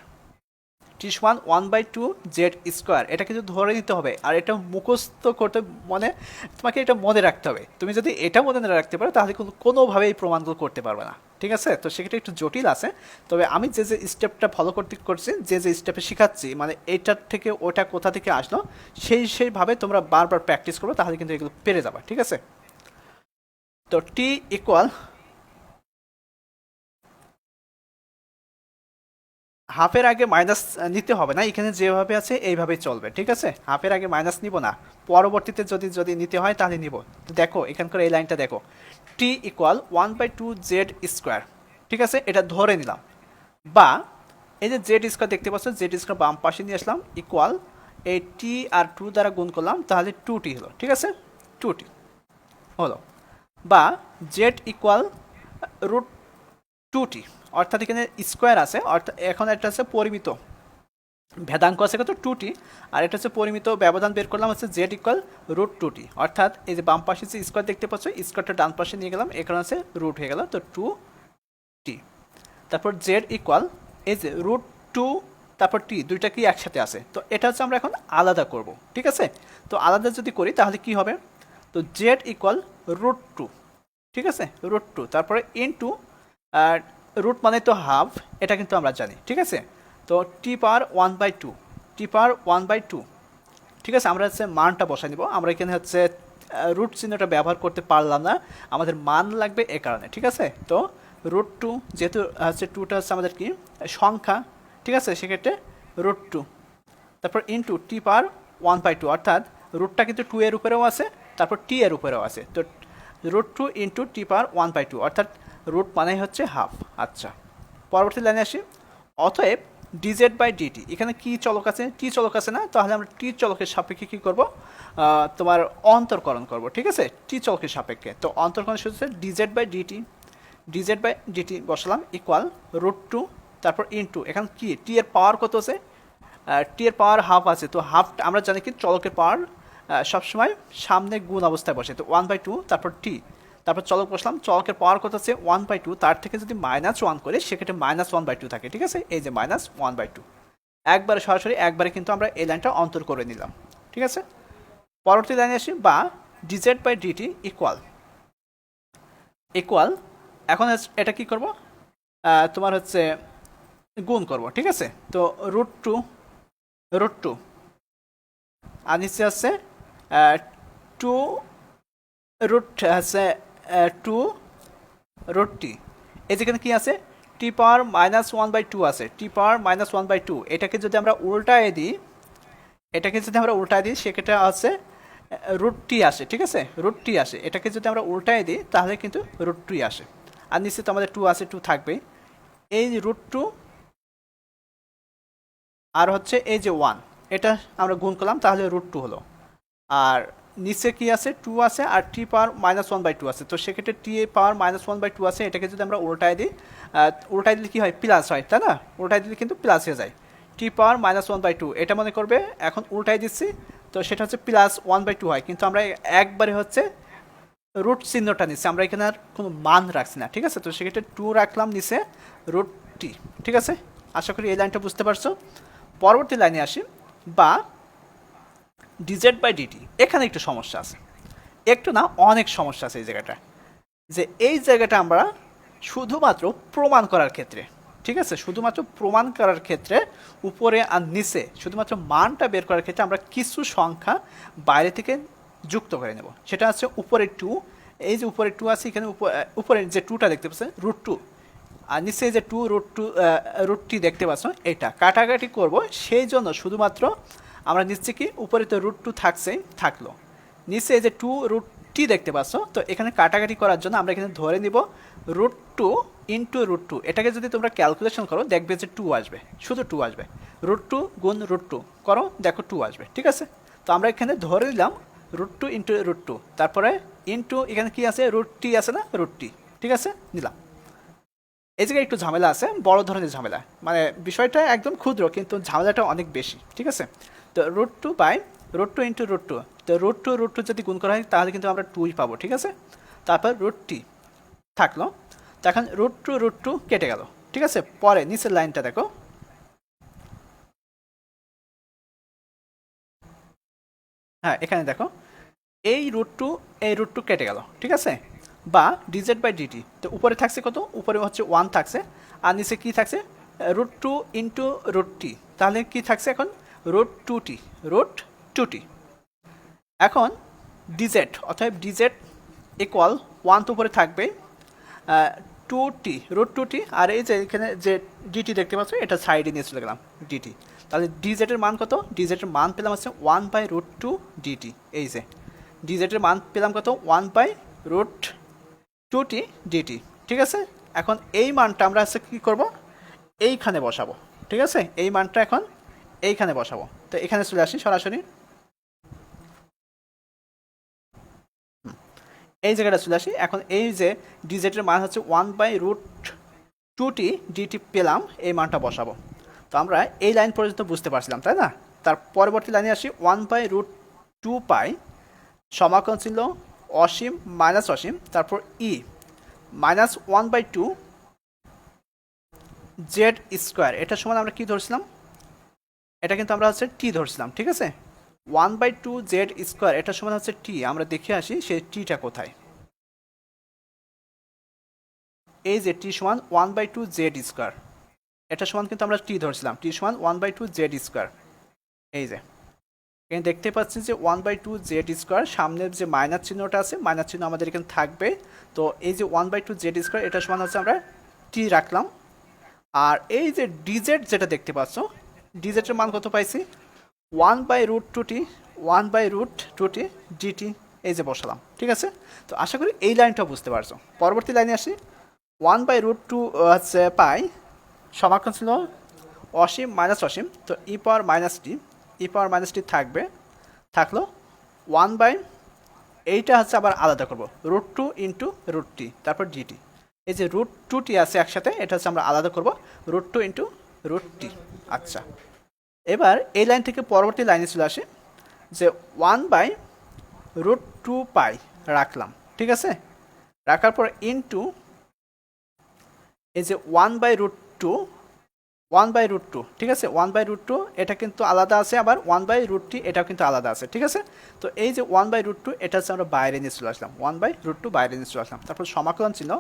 টি সমান 1/2 z², এটা কিন্তু ধরে নিতে হবে, আর এটা মুখস্থ করতে তোমাকে এটা মনে রাখতে হবে। তুমি যদি এটা মনে না রাখতে পারো তাহলে কোনোভাবে এই প্রমাণগুলো করতে পারবে না, ঠিক আছে? তো সেক্ষেত্রে একটু জটিল আছে, তবে আমি যে স্টেপটা ফলো করছি, যে স্টেপে শেখাচ্ছি, মানে এইটার থেকে ওটা কোথা থেকে আসলো সেইভাবে তোমরা বারবার প্র্যাকটিস করবে, তাহলে কিন্তু এগুলো পেরে যাবে, ঠিক আছে? তো টি ইকুয়াল হাফের আগে মাইনাস নিতে হবে না, এখানে যেভাবে আছে এইভাবেই চলবে, ঠিক আছে? হাফের আগে মাইনাস নিব না, পরবর্তীতে যদি নিতে হয় তাহলে নিব। দেখো এখানকার এই লাইনটা দেখো, টি ইকুয়াল 1/2 z², ঠিক আছে? এটা ধরে নিলাম, বা এই যে z² দেখতে পাচ্ছ, z² বাম পাশে নিয়ে আসলাম, ইকুয়াল এই টি আর 2 দ্বারা গুণ করলাম, তাহলে 2t হলো, ঠিক আছে? 2t হলো, বা z ইকুয়াল √2t, অর্থাৎ এখানে স্কোয়ার আছে, অর্থাৎ এখন একটা আছে পরিমিত ভেদাঙ্ক আছে কত 2t, আর এটা হচ্ছে পরিমিত ব্যবধান বের করলাম হচ্ছে z ইকুয়াল √2t, অর্থাৎ এই যে বাম পাশে যে স্কোয়ার দেখতে পাচ্ছ স্কোয়ারটা ডান পাশে নিয়ে গেলাম, এখানে আছে রুট হয়ে গেল, তো 2t। তারপর z ইকুয়াল এই যে √2 তারপর t, দুইটা কি একসাথে আছে, তো এটা হচ্ছে আমরা এখন আলাদা করব, ঠিক আছে? তো আলাদা যদি করি তাহলে কি হবে, তো z ইকুয়াল √2, ঠিক আছে? √2, তারপরে ইনটু রুট মানে তো হাফ, এটা কিন্তু আমরা জানি, ঠিক আছে? তো t⁻1/2, ঠিক আছে? আমরা হচ্ছে মানটা বসাই নিব, আমরা এখানে হচ্ছে রুট চিহ্নটা ব্যবহার করতে পারলাম না, আমাদের মান লাগবে এ কারণে, ঠিক আছে? তো √2, যেহেতু হচ্ছে 2টা হচ্ছে আমাদের কি সংখ্যা, ঠিক আছে? সেক্ষেত্রে √2, তারপর ইনটু t⁻1/2, অর্থাৎ রুটটা কিন্তু 2 এর উপরেও আছে, তারপর t এর উপরেও আছে, তো √2 ইন্টু t⁻1/2, অর্থাৎ রুট মানে হচ্ছে হাফ। আচ্ছা, পরবর্তী লাইনে আসি, অতএব ডিজেড বাই ডিটি, এখানে কি চলক আছে, টি চলক আছে না, তাহলে আমরা টি চলকের সাপেক্ষে কী করব, তোমার অন্তর্করণ করব, ঠিক আছে, টি চলকের সাপেক্ষে। তো অন্তর্করণ হচ্ছে ডিজেড বাই ডিটি বসালাম ইকুয়াল √2, তারপর ইনটু এখানে কি টি এর পাওয়ার কত আছে, টি এর পাওয়ার হাফ আছে, তো হাফ আমরা জানি কি চলকের পাওয়ার সবসময় সামনে গুণ অবস্থায় বসে, তো 1/2 তারপর টি, তারপর চলক বসলাম, চলকের পাওয়ার কত আছে 1/2, তার থেকে যদি -1 করি সেক্ষেত্রে -1/2 থাকে, ঠিক আছে, এই যে -1/2 একবারে সরাসরি একবারে কিন্তু আমরা এই লাইনটা অন্তর করে নিলাম, ঠিক আছে। পরবর্তী লাইনে আসি, বা ডিজেড বাই ডিটি ইকুয়াল এখন এটা কি করব, তোমার হচ্ছে গুণ করব, ঠিক আছে। তো √2 আর নিচে আছে 2 রুট আছে 2 √t, এই যেখানে কি আছে টি পাওয়ার -1/2 আছে, টি পাওয়ার -1/2, এটাকে যদি আমরা উল্টায় দিই সেক্ষেত্রে আছে √t আসে, ঠিক আছে, √t আসে, এটাকে যদি আমরা উল্টায় দিই তাহলে কিন্তু √2 আসে, আর নিচে তো আমাদের 2 আছে, 2 থাকবে, এই √2 আর হচ্ছে এই যে 1, এটা আমরা গুণ করলাম তাহলে √2 হলো, আর নিচে কি আছে 2 আছে আর টি পাওয়ার -1/2 আছে, তো সেক্ষেত্রে টি পাওয়ার -1/2 আছে, এটাকে যদি আমরা উল্টায় দিই, উল্টায় দিলে কি হয় প্লাস হয়, তাই না, উল্টায় দিলে কিন্তু প্লাস হয়ে যায়, টি পাওয়ার -1/2 এটা মনে করবে এখন উল্টায় দিচ্ছি, তো সেটা হচ্ছে +1/2 হয়, কিন্তু আমরা একবারে হচ্ছে রুট চিহ্নটা নিচ্ছি, আমরা এখানে আর কোনো মান রাখছি না, ঠিক আছে, তো সেক্ষেত্রে 2 রাখলাম নিচে √t, ঠিক আছে। আশা করি এই লাইনটা বুঝতে পারছো। পরবর্তী লাইনে আসি, বা ডিজেড বাই ডিটি, এখানে একটু সমস্যা আছে, একটু না অনেক সমস্যা আছে এই জায়গাটা, যে এই জায়গাটা আমরা শুধুমাত্র প্রমাণ করার ক্ষেত্রে, ঠিক আছে, শুধুমাত্র প্রমাণ করার ক্ষেত্রে উপরে আর নিচে শুধুমাত্র মানটা বের করার ক্ষেত্রে আমরা কিছু সংখ্যা বাইরে থেকে যুক্ত করে নেব, সেটা হচ্ছে উপরে 2, এই যে উপরে 2 আছে, এখানে উপরে যে 2টা দেখতে পাচ্ছেন √2, আর নিচে যে 2 √t দেখতে পাচ্ছ, এটা কাটাকাটি করব, সেই জন্য শুধুমাত্র আমরা নিচে কি উপরে তো √2 থাকলো, নিচে যে 2 √t দেখতে পাচ্ছ, তো এখানে কাটাকাটি করার জন্য আমরা এখানে ধরে নিব √2 ইন্টু √2, এটাকে যদি তোমরা ক্যালকুলেশন করো দেখবে যে 2 আসবে, শুধু 2 আসবে, √2 গুণ √2 করো, দেখো 2 আসবে, ঠিক আছে। তো আমরা এখানে ধরে নিলাম √2 ইন্টু √2, তারপরে ইন্টু এখানে কি আছে √t আছে না, √t, ঠিক আছে, নিলাম। এই জায়গায় একটু ঝামেলা আছে, বড় ধরনের ঝামেলা, মানে বিষয়টা একদম ক্ষুদ্র কিন্তু ঝামেলাটা অনেক বেশি, ঠিক আছে। তো √2 বাই √2 ইন্টু √2, তো √2 যদি গুণ করা হয় তাহলে কিন্তু আমরা 2ই পাবো, ঠিক আছে, তারপর √t থাকলো, তখন √2 কেটে গেল, ঠিক আছে। পরে নিচের লাইনটা দেখো, হ্যাঁ এখানে দেখো এই √2 কেটে গেল, ঠিক আছে, বা ডিজেড বাই ডিটি, তো উপরে থাকছে কত, উপরে হচ্ছে 1 থাকছে, আর নিচে কি থাকছে √2 ইন্টু √t, তাহলে কি থাকছে এখন √2t। এখন ডিজেড অর্থাৎ ডিজেড ইকুয়াল 1 তো উপরে থাকবে, 2t √2t, আর এই যে এখানে যে ডিটি দেখতে পাচ্ছ এটা সাইডে নিয়ে চলে গেলাম ডিটি, তাহলে ডিজেডের মান কত, ডিজেডের মান পেলাম হচ্ছে 1/√2 ডিটি, এই যে ডিজেডের মান পেলাম কত 1/√2t ডিটি, ঠিক আছে। এখন এই মানটা আমরা হচ্ছে কী করবো, এইখানে বসাবো, ঠিক আছে, এই মানটা এখন এইখানে বসাবো, তো এখানে চলে আসি সরাসরি, এই জায়গাটা চলে আসি, এখন এই যে ডিজেটের মান হচ্ছে 1/√2t ডিটি পেলাম, এই মানটা বসাবো, তো আমরা এই লাইন পর্যন্ত বুঝতে পারছিলাম, তাই না। তার পরবর্তী লাইনে আসি, 1/√2 পাই সমাকলন ছিল অসীম মাইনাস অসীম, তারপর ই -1/2 জেড স্কোয়ার, এটা সমান আমরা কি ধরছিলাম, এটা কিন্তু আমরা হচ্ছে টি ধরছিলাম, ঠিক আছে, 1/2 জেড স্কোয়ার এটা সমান হচ্ছে টি, আমরা দেখে আসি সেই টিটা কোথায়, এই যে টি সমান 1/2 জেড স্কোয়ার, এটা সমান কিন্তু আমরা টি ধরছিলাম, টি সমান 1/2 জেড স্কোয়ার, এই যে এখানে দেখতে পাচ্ছি যে 1/2 জেড স্কোয়ার, সামনের যে মাইনাস চিহ্নটা আছে মাইনাস চিহ্ন আমাদের এখানে থাকবে, তো এই যে 1/2 জেড স্কোয়ার এটা সমান হচ্ছে আমরা টি রাখলাম, আর এই যে ডিজেড যেটা দেখতে পাচ্ছ, ডিজেটের মান কত পাইছি 1/√2t ডিটি, এই যে বসালাম, ঠিক আছে। তো আশা করি এই লাইনটা বুঝতে পারছো। পরবর্তী লাইনে আসি, 1/√2 হচ্ছে পাই সমাকলন ছিল অসীম মাইনাস অসীম, তো ই পাওয়ার মাইনাস টি থাকলো 1 বাই, এইটা হচ্ছে আবার আলাদা করব √2 ইন্টু √t, তারপর ডিটি। এই যে √2t আছে একসাথে, এটা হচ্ছে আমরা আলাদা করব √2 ইন্টু √t। আচ্ছা, এবার এই লাইন থেকে পরবর্তী লাইনে চলে আসে যে 1/√2π রাখলাম, ঠিক আছে। রাখার পর ইন্টু এই যে 1/√2, ঠিক আছে। 1/√2 এটা কিন্তু আলাদা আছে, আবার 1/√t এটাও কিন্তু আলাদা আছে, ঠিক আছে। তো এই যে 1/√2 এটা হচ্ছে আমরা বাইরে নিয়ে চলে আসলাম, 1/√2 বাইরে নিয়ে চলে আসলাম। তারপর সমাকলন চিহ্ন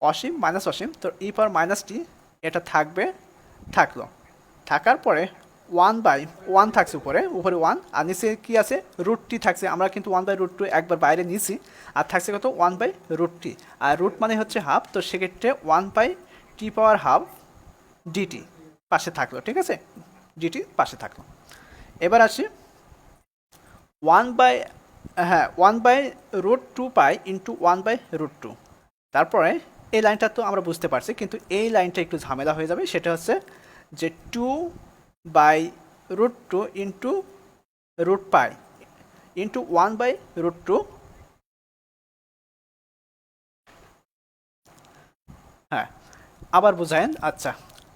অসীম মাইনাস অসীম, তো ই পাওয়ার মাইনাস টি এটা থাকলো। থাকার পরে 1/1 থাকছে উপরে 1, আর নিচে কি আছে √t থাকছে। আমরা কিন্তু 1/√2 একবার বাইরে নিয়েছি, আর থাকছে কত 1/√t, আর রুট মানে হচ্ছে হাফ, তো সেক্ষেত্রে 1/t⁻½ ডিটি পাশে থাকলো, ঠিক আছে। ডিটি পাশে থাকলো। এবার আসি 1/√2π ইন্টু 1/√2। তারপরে এই লাইনটা তো আমরা বুঝতে পারছি, কিন্তু এই লাইনটা একটু ঝামেলা হয়ে যাবে। সেটা হচ্ছে যে 2/√2 ইন্টু √π ইন্টু 1/√2। হ্যাঁ, আবার বুঝায়েন। আচ্ছা,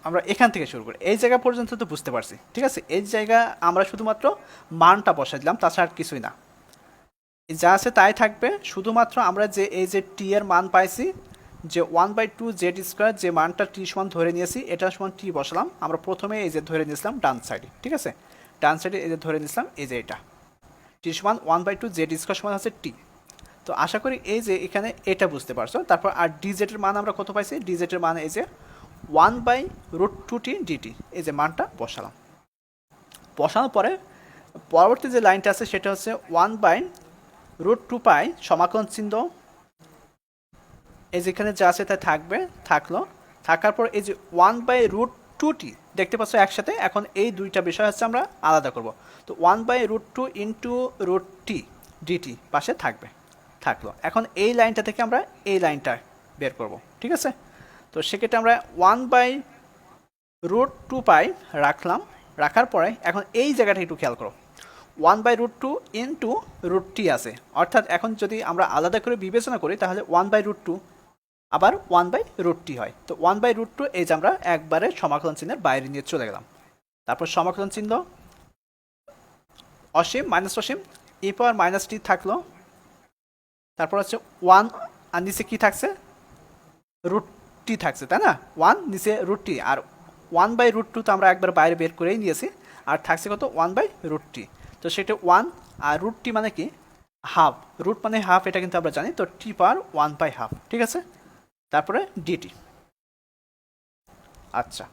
আমরা এখান থেকে শুরু করি, এই জায়গা পর্যন্ত তো বুঝতে পারছি, ঠিক আছে। এই জায়গা আমরা শুধুমাত্র মানটা বসাই দিলাম, তাছাড়া আর কিছুই না, যা আছে তাই থাকবে। শুধুমাত্র আমরা যে এই যে টি এর মান পাইছি, যে 1/2z², যে মানটা টি সমান ধরে নিয়েছি, এটা সমান টি বসালাম। আমরা প্রথমে এই যে ধরে নিয়েছিলাম ডান সাইডে, ঠিক আছে। ডান সাইডে এই যে ধরে নিয়েছিলাম এই যে এটা টি সমান 1/2z² সমান হচ্ছে টি। তো আশা করি এই যে এখানে এটা বুঝতে পারছো। তারপর আর ডিজেটের মান আমরা কত পাইছি, ডিজেটের মান এই যে 1/√2t ডিটি, এই যে মানটা বসানোর পরে পরবর্তী যে লাইনটা আছে সেটা হচ্ছে 1/√2π সমাকলন চিহ্ন এই যেখানে যা আছে তাই থাকার পর এই যে 1/√2t দেখতে পাচ্ছ একসাথে। এখন এই দুইটা বিষয় হচ্ছে আমরা আলাদা করব, তো 1/√2 ইন্টু √t ডিটি পাশে থাকলো। এখন এই লাইনটা থেকে আমরা এই লাইনটা বের করব, ঠিক আছে। তো সেক্ষেত্রে আমরা 1/√2π রাখার পরে এখন এই জায়গাটা একটু খেয়াল করো, 1/√2 ইন্টু √t আছে, অর্থাৎ এখন যদি আমরা আলাদা করে বিবেচনা করি তাহলে 1/√2 আবার 1/√t হয়। তো 1/√2 এই যে আমরা একবারে সমাকলন চিহ্নের বাইরে নিয়ে চলে গেলাম। তারপর সমাকলন চিহ্ন অসীম মাইনাস অসীম, ই পাওয়ার মাইনাস টি থাকলো। তারপর হচ্ছে 1, আর নিচে কি থাকছে √t থাকছে, তাই না। 1 নিচে √t, আর 1/√2 তো আমরা একবার বাইরে বের করেই নিয়েছি, আর থাকছে কত 1/√t। তো সেটা 1, আর √t মানে কি হাফ, রুট মানে হাফ, এটা কিন্তু আমরা জানি। তো t⁻1/2, ঠিক আছে। তারপরে ডিটি। আচ্ছা,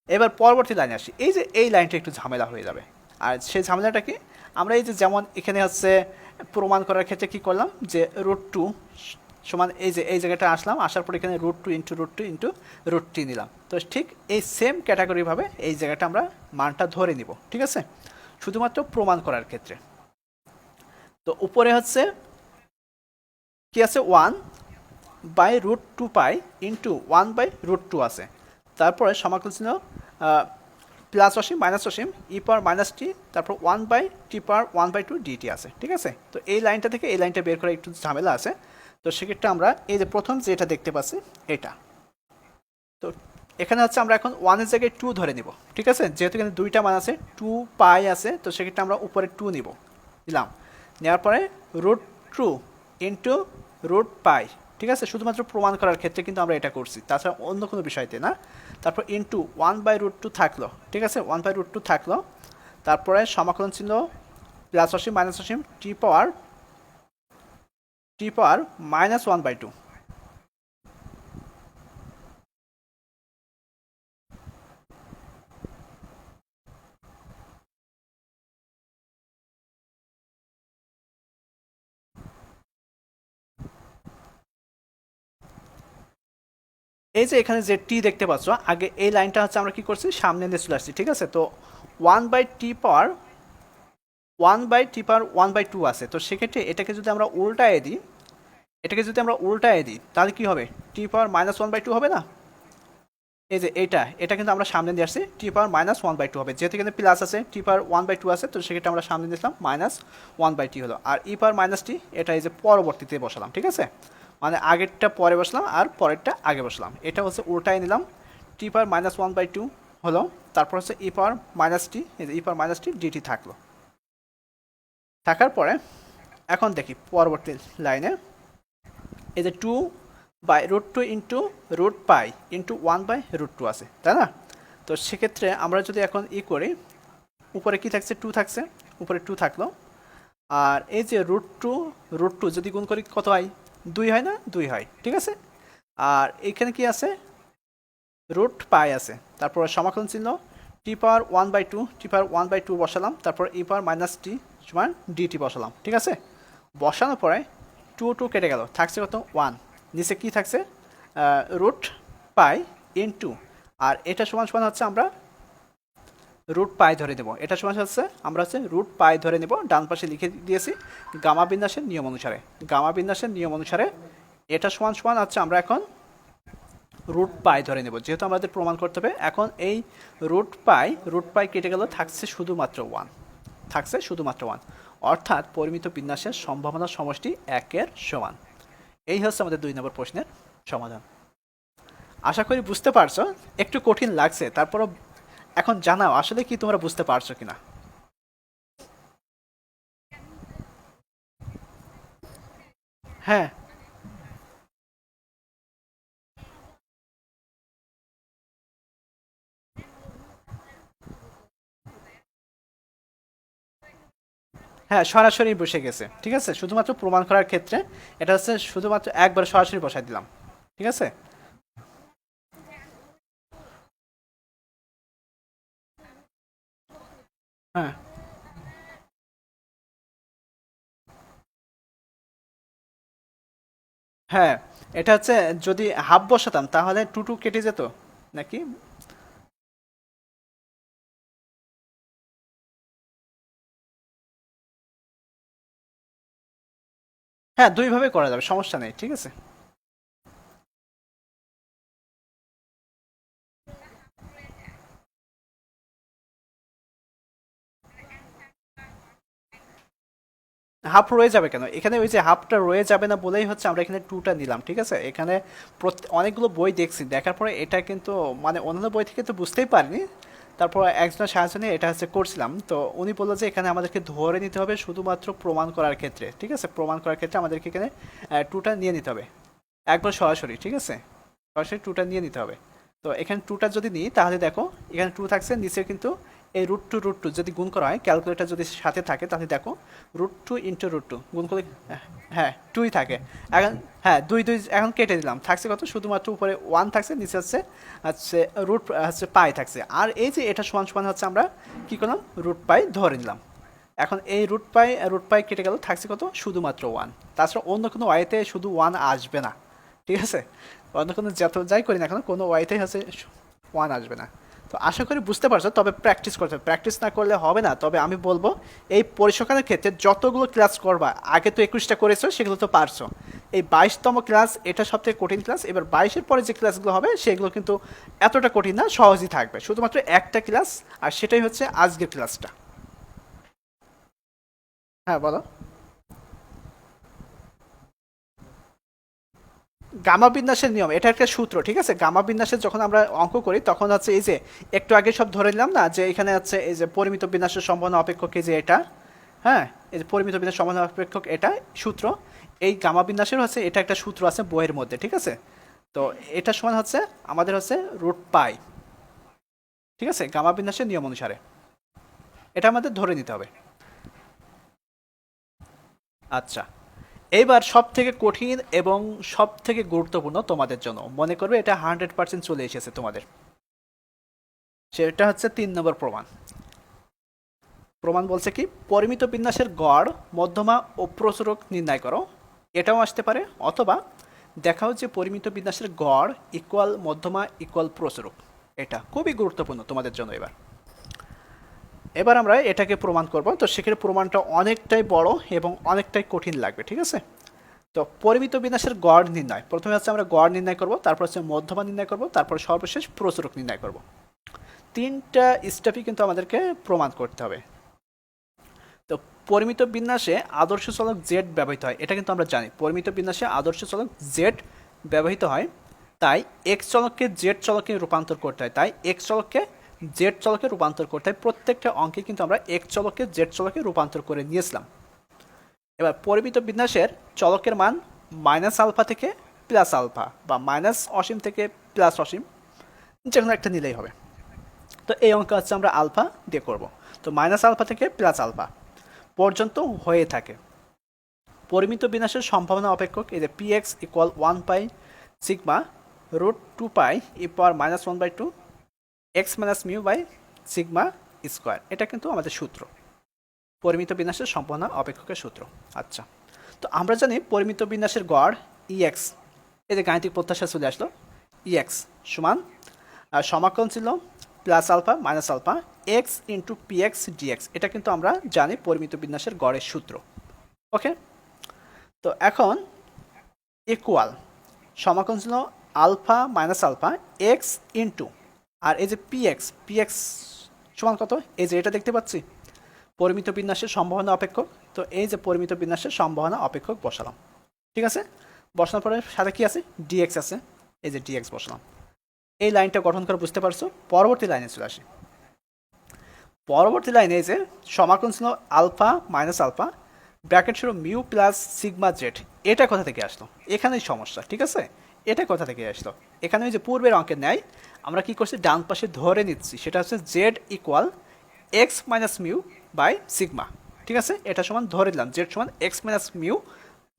এবার পরবর্তী লাইনে আসি। এই যে এই লাইনটা একটু ঝামেলা হয়ে যাবে, আর সেই ঝামেলাটা কি, আমরা এই যে যেমন এখানে হচ্ছে প্রমাণ করার ক্ষেত্রে কি করলাম, যে √2 সমান এই যে এই জায়গাটা আসলাম, আসার পর এখানে √2 ইন্টু √t নিলাম। তো ঠিক এই সেম ক্যাটাগরিভাবে এই জায়গাটা আমরা মানটা ধরে নিব, ঠিক আছে, শুধুমাত্র প্রমাণ করার ক্ষেত্রে। তো উপরে হচ্ছে কি আছে 1/√2π ইন্টু 1/√2 আছে। তারপরে সমাকলন চিহ্ন প্লাস অসীম মাইনাস অসীম, ই পাওয়ার মাইনাস টি, তারপর 1/t⁻1/2 ডিটি আছে, ঠিক আছে। তো এই লাইনটা থেকে এই লাইনটা বের করা একটু ঝামেলা আছে। তো সেক্ষেত্রে আমরা এই যে প্রথম যেটা দেখতে পাচ্ছি এটা, তো এখানে হচ্ছে আমরা এখন 1 এর জায়গায় 2 ধরে নিব, ঠিক আছে। যেহেতু এখানে দুইটা মান আছে, 2π আছে, তো সেক্ষেত্রে আমরা উপরে 2 দিলাম। নেওয়ার পরে √2 ইন্টু √π, ঠিক আছে। শুধুমাত্র প্রমাণ করার ক্ষেত্রে কিন্তু আমরা এটা করছি, তাছাড়া অন্য কোনো বিষয়তে না। তারপর ইন্টু 1/√2 থাকলো, ঠিক আছে, 1/√2 থাকলো। তারপরে সমাকলন ছিল প্লাস অসীম মাইনাস অসীম, t⁻ -1/2। এই যে এখানে যে টি দেখতে পাচ্ছ, আগে এই লাইনটা হচ্ছে আমরা কি করছি সামনে নিয়ে চলে আসছি, ঠিক আছে। তো 1/t⁻1/2 আছে। তো সেক্ষেত্রে এটাকে যদি আমরা উল্টায় দিই, তাহলে কি হবে, t⁻−1/2 হবে না। এই যে এটা কিন্তু আমরা সামনে দিয়ে আসছি টি পাওয়ার -1/2 হবে, যেহেতু এখানে প্লাস আছে টি পাওয়ার 1/2 আছে, তো সেক্ষেত্রে আমরা সামনে দিয়েছিলাম -1/t হলো। আর ই পাওয়ার -t এটা এই যে পরবর্তীতে বসালাম, ঠিক আছে, মানে আগেরটা পরে বসলাম আর পরেরটা আগে বসলাম, এটা হচ্ছে উল্টাই নিলাম। টি পাওয়ার -1/2 হলো, তারপর হচ্ছে ই পাওয়ার -t, এই যে ই পাওয়ার -t dt থাকলো। থাকার পরে এখন দেখি পরবর্তী লাইনে এই যে 2/√2 ইন্টু √π ইন্টু 1/√2 আছে, তাই না? তো সেক্ষেত্রে আমরা যদি এখন করি, উপরে কি থাকছে 2 থাকছে, উপরে 2 থাকলো, আর এই যে √2 যদি গুণ করি কত হয়, 2 হয় না, 2 হয়, ঠিক আছে। আর এখানে কি আছে, √π আছে, তারপর সমাকলন চিহ্ন টি পাওয়ার 1/2 বসালাম, তারপর ই পাওয়ার -t সমান dt বসালাম, ঠিক আছে। বসানোর পরে 2 কেটে গেল, থাকছে কত 1, নিচে কি থাকছে √π ইন্টু, আর এটা সমান সমান হচ্ছে আমরা √π ধরে দেবো, এটা সমান হচ্ছে আমরা হচ্ছে √π ধরে নেব, ডান পাশে লিখে দিয়েছি গামা বিন্যাসের নিয়ম অনুসারে এটা সমান সমান হচ্ছে আমরা এখন √π ধরে নেব, যেহেতু আমাদের প্রমাণ করতে হবে। এখন এই √π কেটে গেল, থাকছে শুধুমাত্র 1, অর্থাৎ পরিমিত বিন্যাসের সম্ভাবনা সমষ্টি 1-এর সমান। এই হচ্ছে আমাদের 2 নম্বর প্রশ্নের সমাধান। আশা করি বুঝতে পারছো, একটু কঠিন লাগছে, তারপরও এখন জানাও আসলে কি তোমরা বুঝতে পারছো কিনা। হ্যাঁ হ্যাঁ, সরাসরি বসে গেছে, ঠিক আছে, শুধুমাত্র প্রমাণ করার ক্ষেত্রে এটা হচ্ছে শুধুমাত্র একবার সরাসরি বসাই দিলাম, ঠিক আছে। হ্যাঁ হ্যাঁ, এটা হচ্ছে যদি হাফ বসাতাম তাহলে 2 কেটে যেত নাকি। হ্যাঁ, 2 ভাবে করা যাবে, সমস্যা নেই, ঠিক আছে। হাফ রয়ে যাবে কেন, এখানে ওই যে হাফটা রয়ে যাবে না বলেই হচ্ছে আমরা এখানে 2টা নিলাম, ঠিক আছে। এখানে অনেকগুলো বই দেখছি, দেখার পরে এটা কিন্তু মানে অন্যান্য বই থেকে তো বুঝতেই পারিনি, তারপর একজনের সাহায্য নিয়ে এটা হচ্ছে করছিলাম, তো উনি বললো যে এখানে আমাদেরকে ধরে নিতে হবে শুধুমাত্র প্রমাণ করার ক্ষেত্রে, ঠিক আছে, প্রমাণ করার ক্ষেত্রে আমাদেরকে এখানে 2টা নিয়ে নিতে হবে, একবার সরাসরি, ঠিক আছে, সরাসরি 2টা নিয়ে নিতে হবে। তো এখানে 2টা যদি নিই তাহলে দেখো এখানে 2 থাকছে, নিচে কিন্তু এই √2 যদি গুণ করা হয়, ক্যালকুলেটর যদি সাথে থাকে তাহলে দেখো √2 ইন্টু √2 গুণ করলে হ্যাঁ 2ই থাকে। এখন হ্যাঁ 2 এখন কেটে দিলাম, থাকছে কত, শুধুমাত্র উপরে 1 থাকছে, নিচে হচ্ছে পাই থাকছে। আর এই যে এটা সমান সমান হচ্ছে আমরা কি করলাম, √π ধরে নিলাম। এখন এই √π কেটে গেল, থাকছে কত, শুধুমাত্র 1, তাছাড়া অন্য কোনো ওয়াইতে শুধু 1 আসবে না, ঠিক আছে, অন্য কোনো যাই করি না কেন কোনো ওয়াইতে হচ্ছে 1 আসবে না। তো আশা করি বুঝতে পারছো, তবে প্র্যাকটিস করতে হবে, প্র্যাকটিস না করলে হবে না। তবে আমি বলবো এই পরিসংখ্যানের ক্ষেত্রে যতগুলো ক্লাস করবা, আগে তো 21টা করেছো, সেগুলো তো পারছো, এই 22তম ক্লাস এটা সবথেকে কঠিন ক্লাস। এবার 22-এর পরে যে ক্লাসগুলো হবে সেগুলো কিন্তু এতটা কঠিন না, সহজই থাকবে, শুধুমাত্র একটা ক্লাস, আর সেটাই হচ্ছে আজকের ক্লাসটা। হ্যাঁ বলো। গামা বিন্যাসের নিয়ম, এটা একটা সূত্র, ঠিক আছে। গামা বিন্যাসের যখন আমরা অঙ্ক করি তখন হচ্ছে এই যে একটু আগে সব ধরে নিলাম না, যে এখানে হচ্ছে এই যে পরিমিত বিন্যাসের সম্ভাবনা অপেক্ষক, এই যে এটা, হ্যাঁ, এই যে পরিমিত বিন্যাস সম্ভাবনা অপেক্ষক, এটা সূত্র। এই গামা বিন্যাসের হচ্ছে এটা একটা সূত্র আছে বইয়ের মধ্যে, ঠিক আছে। তো এটা সমান হচ্ছে আমাদের হচ্ছে √π, ঠিক আছে, গামা বিন্যাসের নিয়ম অনুসারে এটা আমাদের ধরে নিতে হবে। আচ্ছা, এইবার সব থেকে কঠিন এবং সব থেকে গুরুত্বপূর্ণ তোমাদের জন্য, মনে করবে এটা 100% চলে এসেছে তোমাদের, সেটা হচ্ছে 3 নম্বর প্রমাণ। প্রমাণ বলছে কি, পরিমিত বিন্যাসের গড়, মধ্যমা ও প্রচুরক নির্ণয় করো। এটাও আসতে পারে, অথবা দেখাও যে পরিমিত বিন্যাসের গড় ইকুয়াল মধ্যমা ইকুয়াল প্রচুরক। এটা খুবই গুরুত্বপূর্ণ তোমাদের জন্য। এবার এবার আমরা এটাকে প্রমাণ করব, তো সেক্ষেত্রে প্রমাণটা অনেকটাই বড় এবং অনেকটাই কঠিন লাগবে, ঠিক আছে। তো পরিমিত বিন্যাসের গড় নির্ণয়, প্রথমে হচ্ছে আমরা গড় নির্ণয় করব, তারপর হচ্ছে মধ্যমা নির্ণয় করব, তারপর সর্বশেষ প্রচুরক নির্ণয় করব। তিনটা স্টেপই কিন্তু আমাদেরকে প্রমাণ করতে হবে। তো পরিমিত বিন্যাসে আদর্শ চলক জেড ব্যবহৃত হয়, এটা কিন্তু আমরা জানি। পরিমিত বিন্যাসে আদর্শ চলক জেড ব্যবহৃত হয়, তাই এক্স চলককে জেড চলকে রূপান্তর করতে হয়, তাই এক্স চলককে জেড চলকে রূপান্তর করতে হয়। প্রত্যেকটা অঙ্কে কিন্তু আমরা এক্স চলককে জেড চলকে রূপান্তর করে নিয়েছিলাম। এবার পরিমিত বিন্যাসের চলকের মান মাইনাস আলফা থেকে প্লাস আলফা বা মাইনাস অসীম থেকে প্লাস অসীম, যে কোনো একটা নিলেই হবে। তো এই অঙ্ক হচ্ছে আমরা আলফা দিয়ে করব। তো মাইনাস আলফা থেকে প্লাস আলফা পর্যন্ত হয়ে থাকে। পরিমিত বিন্যাসের সম্ভাবনা অপেক্ষক এই যে P X equal 1 sigma root 2 E power -1/2 x minus mu by sigma square, এটা কিন্তু আমাদের সূত্র, পরিমিত বিন্যাসের সম্ভাবনা অপেক্ষকের সূত্র। আচ্ছা, তো আমরা জানি পরিমিত বিন্যাসের গড় ইএক্স, এই যে গাণিতিক প্রত্যাশা চলে আসলো, ইএক্স সমান সমাকলন ছিল plus alpha minus alpha x into P X DX, এটা কিন্তু আমরা জানি পরিমিত বিন্যাসের গড়ের সূত্র। ওকে, তো এখন ইকুয়াল সমাকলন ছিল alpha minus alpha x into, আর এই যে পি এক্স সমান কত, এই যে এটা দেখতে পাচ্ছি পরিমিত বিন্যাসের সম্ভাবনা অপেক্ষক। তো এই যে পরিমিত বিন্যাসের সম্ভাবনা অপেক্ষক বসালাম, ঠিক আছে। বসানোর পরে সাথে কি আছে, ডিএক্স আছে, এই যে ডিএক্স বসালাম। এই লাইনটা গঠন করে বুঝতে পারছো। পরবর্তী লাইনে চলে আসি। পরবর্তী লাইনে এই যে সমাকলন ছিল আলফা মাইনাস আলফা ব্র্যাকেট ছিল মিউ প্লাস সিগমা জেড, এটা কোথা থেকে আসলো, এখানেই সমস্যা, ঠিক আছে। এটা কোথা থেকে আসলো, এখানে ওই যে পূর্বের অঙ্কের ন্যায় আমরা কি করছি, ডান পাশে ধরে নিচ্ছি, সেটা হচ্ছে Z equal x minus mu by sigma, ঠিক আছে। এটা সমান ধরে দিলাম জেড সমান X minus mu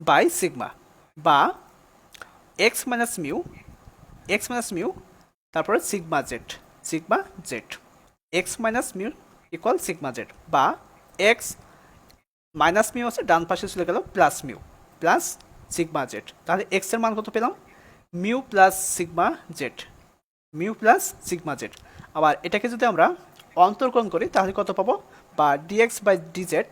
by sigma, বা এক্স মাইনাস মিউ তারপরে sigma Z X minus mu equal sigma Z, বা এক্স মাইনাস মিউ আছে ডান পাশে চলে গেল plus mu plus sigma Z. তাহলে এক্স এর মান কত পেলাম, মিউ প্লাস সিগমা জেড। আবার এটাকে যদি আমরা অন্তর্করণ করি তাহলে কত পাবো, বা ডিএক্স বাই ডিজেড।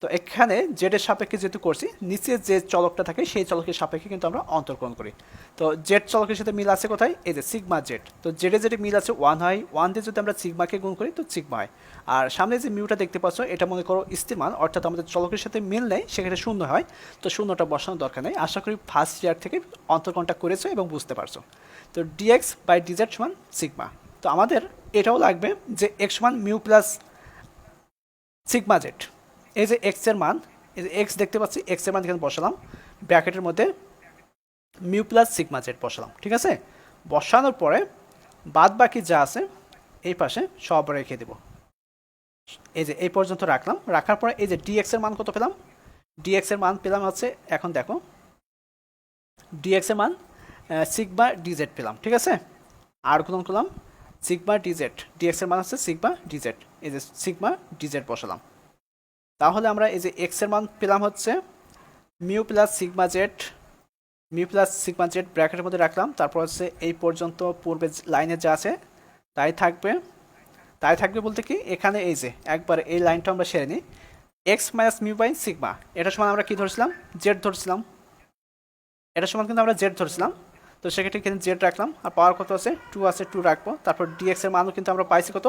তো এখানে জেডের সাপেক্ষে যেহেতু করছি, নিচে যে চলকটা থাকে সেই চলকের সাপেক্ষে কিন্তু আমরা অন্তর্করণ করি। তো জেড চলকের সাথে মিল আছে কোথায়, এই যে সিগমা জেড। তো জেডে যেটা মিল আছে 1 হয়, 1 দিয়ে যদি আমরা সিগমাকে গুণ করি তো সিগমা হয়। আর সামনে যে মিউটা দেখতে পাচ্ছ এটা মনে করো স্থির মান, অর্থাৎ আমাদের চলকের সাথে মিল নেই, সেখানে শূন্য হয়। তো শূন্যটা বসানোর দরকার নেই, আশা করি ফার্স্ট ইয়ার থেকে অন্তর্করণটা করেছো এবং বুঝতে পারছো। তো ডিএক্স বাই ডিজেড সমান সিগমা। তো আমাদের এটাও লাগবে যে এক্স সমান মিউ প্লাস সিগমা জেড। এই যে এক্স এর মান, এই যে এক্স দেখতে পাচ্ছি, এক্স এর মান এখানে বসালাম, ব্র্যাকেটের মধ্যে মিউ প্লাস সিগমা জেড বসালাম, ঠিক আছে। বসানোর পরে বাদ বাকি যা আছে এই পাশে সব রেখে দেব। এই যে এই পর্যন্ত রাখলাম, রাখার পরে এই যে ডিএক্স এর মান কত পেলাম, ডিএক্স এর মান পেলাম হচ্ছে, এখন দেখো ডিএক্স এর মান সিগমা ডিজেড পেলাম, ঠিক আছে। আর গুণন করলাম সিগমা ডিজেড, ডিএক্স এর মান হচ্ছে সিগমা ডিজেড, এই যে সিগমা ডিজেড বসালাম। তাহলে আমরা এই যে এক্স এর মান পেলাম হচ্ছে মিউ প্লাস সিগমা জেড ব্র্যাকেটের মধ্যে রাখলাম। তারপর হচ্ছে এই পর্যন্ত পূর্বে লাইনে যা আছে তাই থাকবে বলতে কি, এখানে এই যে একবার এই লাইনটা আমরা সেরে নিই, X minus mu by sigma, এটা সমান আমরা কি ধরছিলাম, জেড ধরছিলাম, এটা সমান কিন্তু আমরা জেড ধরছিলাম। তো সেক্ষেত্রে এখানে জেড রাখলাম, আর পাওয়ার কত আছে 2 আছে, 2 রাখবো। তারপর ডিএক্স এর মানও কিন্তু আমরা পাইছি কত,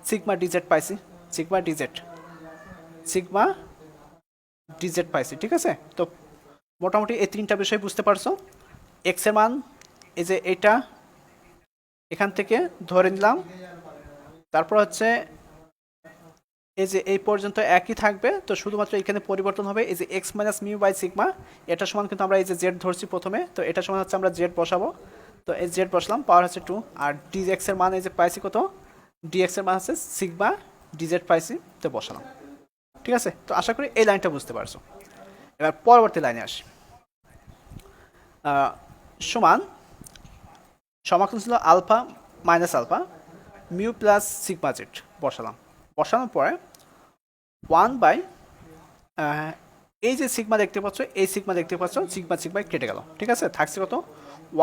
সিগমা ডিজেড পাইছি, সিগমা ডিজেড পাইছি, ঠিক আছে। তো মোটামুটি এই তিনটা বিষয় বুঝতে পারছো। এক্স এর মান এই যে এটা এখান থেকে ধরে নিলাম, তারপর হচ্ছে এই যে এই পর্যন্ত একই থাকবে। তো শুধুমাত্র এখানে পরিবর্তন হবে, এই যে X minus mu by sigma, এটা সমান কিন্তু আমরা এই যে জেড ধরছি প্রথমে, তো এটা সমান হচ্ছে আমরা জেড বসাবো। তো এই জেড বসলাম, পাওয়ার হচ্ছে 2, আর ডিএক্স এর মান এই যে পাইছি কত, ডিএক্স এর মান হচ্ছে সিগমা ডিজেড পাইছি, তো বসালাম, ঠিক আছে। তো আশা করি এই লাইনটা বুঝতে পারছো। এবার পরবর্তী লাইনে আসি। সমান সমাকলন ছিল alpha minus alpha mu plus sigma Z বসালাম। বসানোর পরে 1 বাই এই যে সিগমা দেখতে পাচ্ছ, এই সিগমা দেখতে পাচ্ছ, সিগমা কেটে গেল, ঠিক আছে। থাকছে কত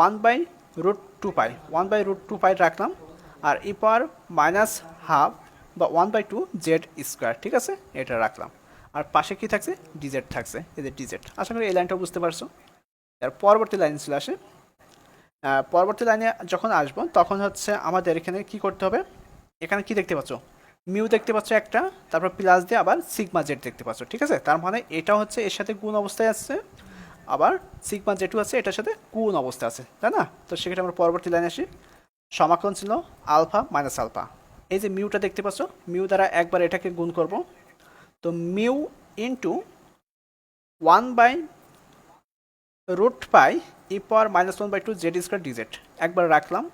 1 বাই রুট 2 পাই রাখলাম, আর ই পাওয়ার মাইনাস হাফ বা 1/2 জেড স্কোয়ার, ঠিক আছে, এটা রাখলাম। আর পাশে কি থাকছে, ডিজেড থাকছে, এই যে ডিজেড। আশা করি এই লাইনটা বুঝতে পারছো। এর পরবর্তী লাইনে চলে আসে। পরবর্তী লাইনে যখন আসবো তখন হচ্ছে আমাদের এখানে কি করতে হবে, এখানে কি দেখতে পাচ্ছ, মিউ দেখতে পাচ্ছ একটা, তারপর প্লাস দিয়ে আবার সিগমা জেড দেখতে পাচ্ছ, ঠিক আছে। তার মানে এটা হচ্ছে এর সাথে গুণ অবস্থায় আছে, আবার সিগমা জেটু আছে এটার সাথে গুণ অবস্থায় আছে, তাই না? তো সেক্ষেত্রে আমরা পরবর্তী লাইনে আসি। সমাকলন ছিল আলফা মাইনাস আলফা। এই যে মিউটা দেখতে পাচ্ছ, মিউ দ্বারা একবার এটাকে গুণ করব, তো মিউ ইন্টু 1/√পাই ই পাওয়ার -1/2 জেড স্কোয়ার ডিজেড একবার রাখলাম,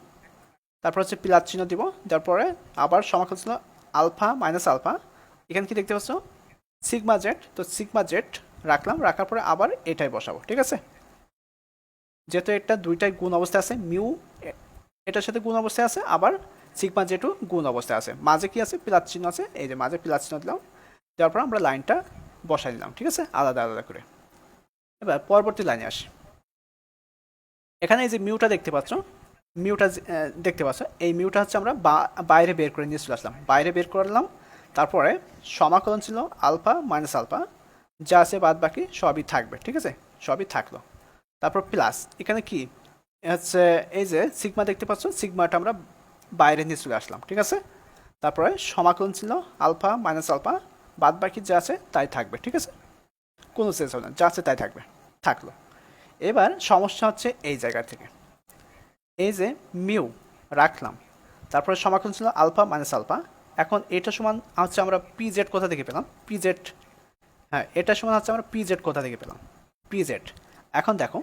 তারপর হচ্ছে প্লাস চিহ্ন দিব, তারপরে আবার সমাকলন ছিল আলফা মাইনাস আলফা। এখানে কি দেখতে পাচ্ছ, সিগমা জেড, তো সিগমা জেড রাখলাম, রাখার পরে আবার এটাই বসাবো, ঠিক আছে। যেহেতু এটা দুইটাই গুণ অবস্থায় আছে, মিউ এটার সাথে গুণ অবস্থায় আছে, আবার সিগমা জেটু গুণ অবস্থায় আছে, মাঝে কি আছে, প্লাস চিহ্ন আছে, এই যে মাঝে প্লাস চিহ্ন দিলাম, দেওয়ার পর আমরা লাইনটা বসাই দিলাম, ঠিক আছে, আলাদা আলাদা করে। এবার পরবর্তী লাইনে আসি। এখানে এই যে মিউটা দেখতে পাচ্ছ, মিউটা দেখতে পাচ্ছ, এই মিউটা হচ্ছে আমরা বাইরে বের করে নিয়ে চলে আসলাম, বাইরে বের করলাম, তারপরে সমাকলন ছিল আলফা মাইনাস আলফা, যা আছে বাদ বাকি সবই থাকবে, ঠিক আছে, সবই থাকলো। তারপর প্লাস এখানে কি হচ্ছে, এই যে সিগমা দেখতে পাচ্ছ, সিগমাটা আমরা বাইরে নিয়ে চলে আসলাম, ঠিক আছে। তারপরে সমাকলন ছিল আলফা মাইনাস আলফা, বাদ বাকি যা আছে তাই থাকবে, ঠিক আছে, কোনো চেঞ্জ হবে না, যা আছে তাই থাকবে, থাকলো। এবার সমস্যা হচ্ছে এই জায়গা থেকে, এই যে মিউ রাখলাম, তারপরে সমাকলন ছিল আলফা মাইনাস আলফা, এখন এটা সমান হচ্ছে আমরা পি জেড কোথা থেকে পেলাম, পি জেড, হ্যাঁ এটা সমান হচ্ছে আমরা পি জেড কোথা থেকে পেলাম, পি জেড। এখন দেখো